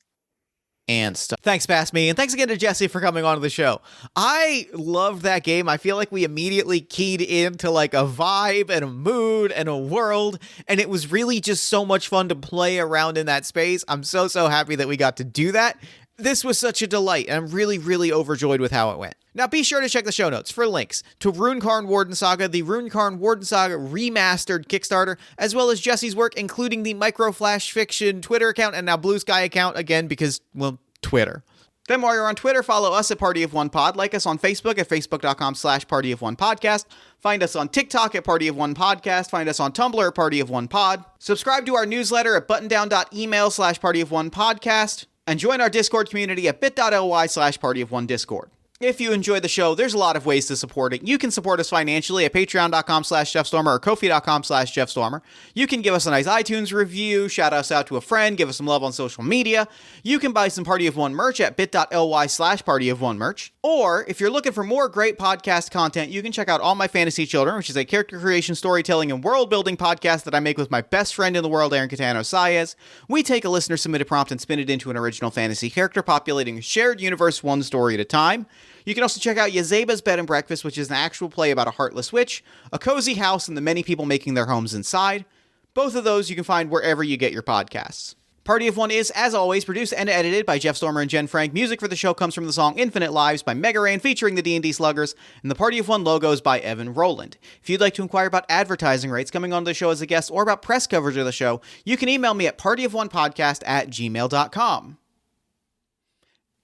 And stuff. Thanks, Past Me, and thanks again to Jesse for coming on to the show. I loved that game. I feel like we immediately keyed into like a vibe and a mood and a world, and it was really just so much fun to play around in that space. I'm so happy that we got to do that. This was such a delight, and I'm really overjoyed with how it went. Now, be sure to check the show notes for links to Runecairn Wardensaga, the Runecairn Wardensaga Remastered Kickstarter, as well as Jesse's work, including the Microflash Fiction Twitter account and now Blue Sky account, again, because, well, Twitter. Then while you're on Twitter, follow us at Party of One Pod. Like us on Facebook at facebook.com/Party of One Podcast. Find us on TikTok at Party of One Podcast. Find us on Tumblr at Party of One Pod. Subscribe to our newsletter at buttondown.email/Party of One Podcast. And join our Discord community at bit.ly/Party of One Discord. If you enjoy the show, there's a lot of ways to support it. You can support us financially at patreon.com/JeffStormer or Ko-fi.com/JeffStormer. You can give us a nice iTunes review, shout us out to a friend, give us some love on social media. You can buy some Party of One merch at bit.ly/PartyOfOneMerch. Or, if you're looking for more great podcast content, you can check out All My Fantasy Children, which is a character creation, storytelling, and world-building podcast that I make with my best friend in the world, Aaron Catano Saez. We take a listener-submitted prompt and spin it into an original fantasy character, populating a shared universe one story at a time. You can also check out Yazeba's Bed and Breakfast, which is an actual play about a heartless witch, a cozy house, and the many people making their homes inside. Both of those you can find wherever you get your podcasts. Party of One is, as always, produced and edited by Jeff Stormer and Jen Frank. Music for the show comes from the song Infinite Lives by Mega Ran featuring the D&D Sluggers, and the Party of One logo is by Evan Rowland. If you'd like to inquire about advertising rates, coming on the show as a guest, or about press coverage of the show, you can email me at partyofonepodcast@gmail.com.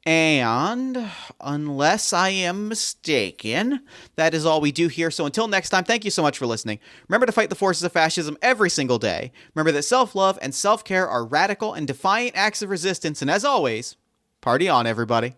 And, unless I am mistaken, that is all we do here. So until next time, thank you so much for listening. Remember to fight the forces of fascism every single day. Remember that self-love and self-care are radical and defiant acts of resistance. And as always, party on, everybody.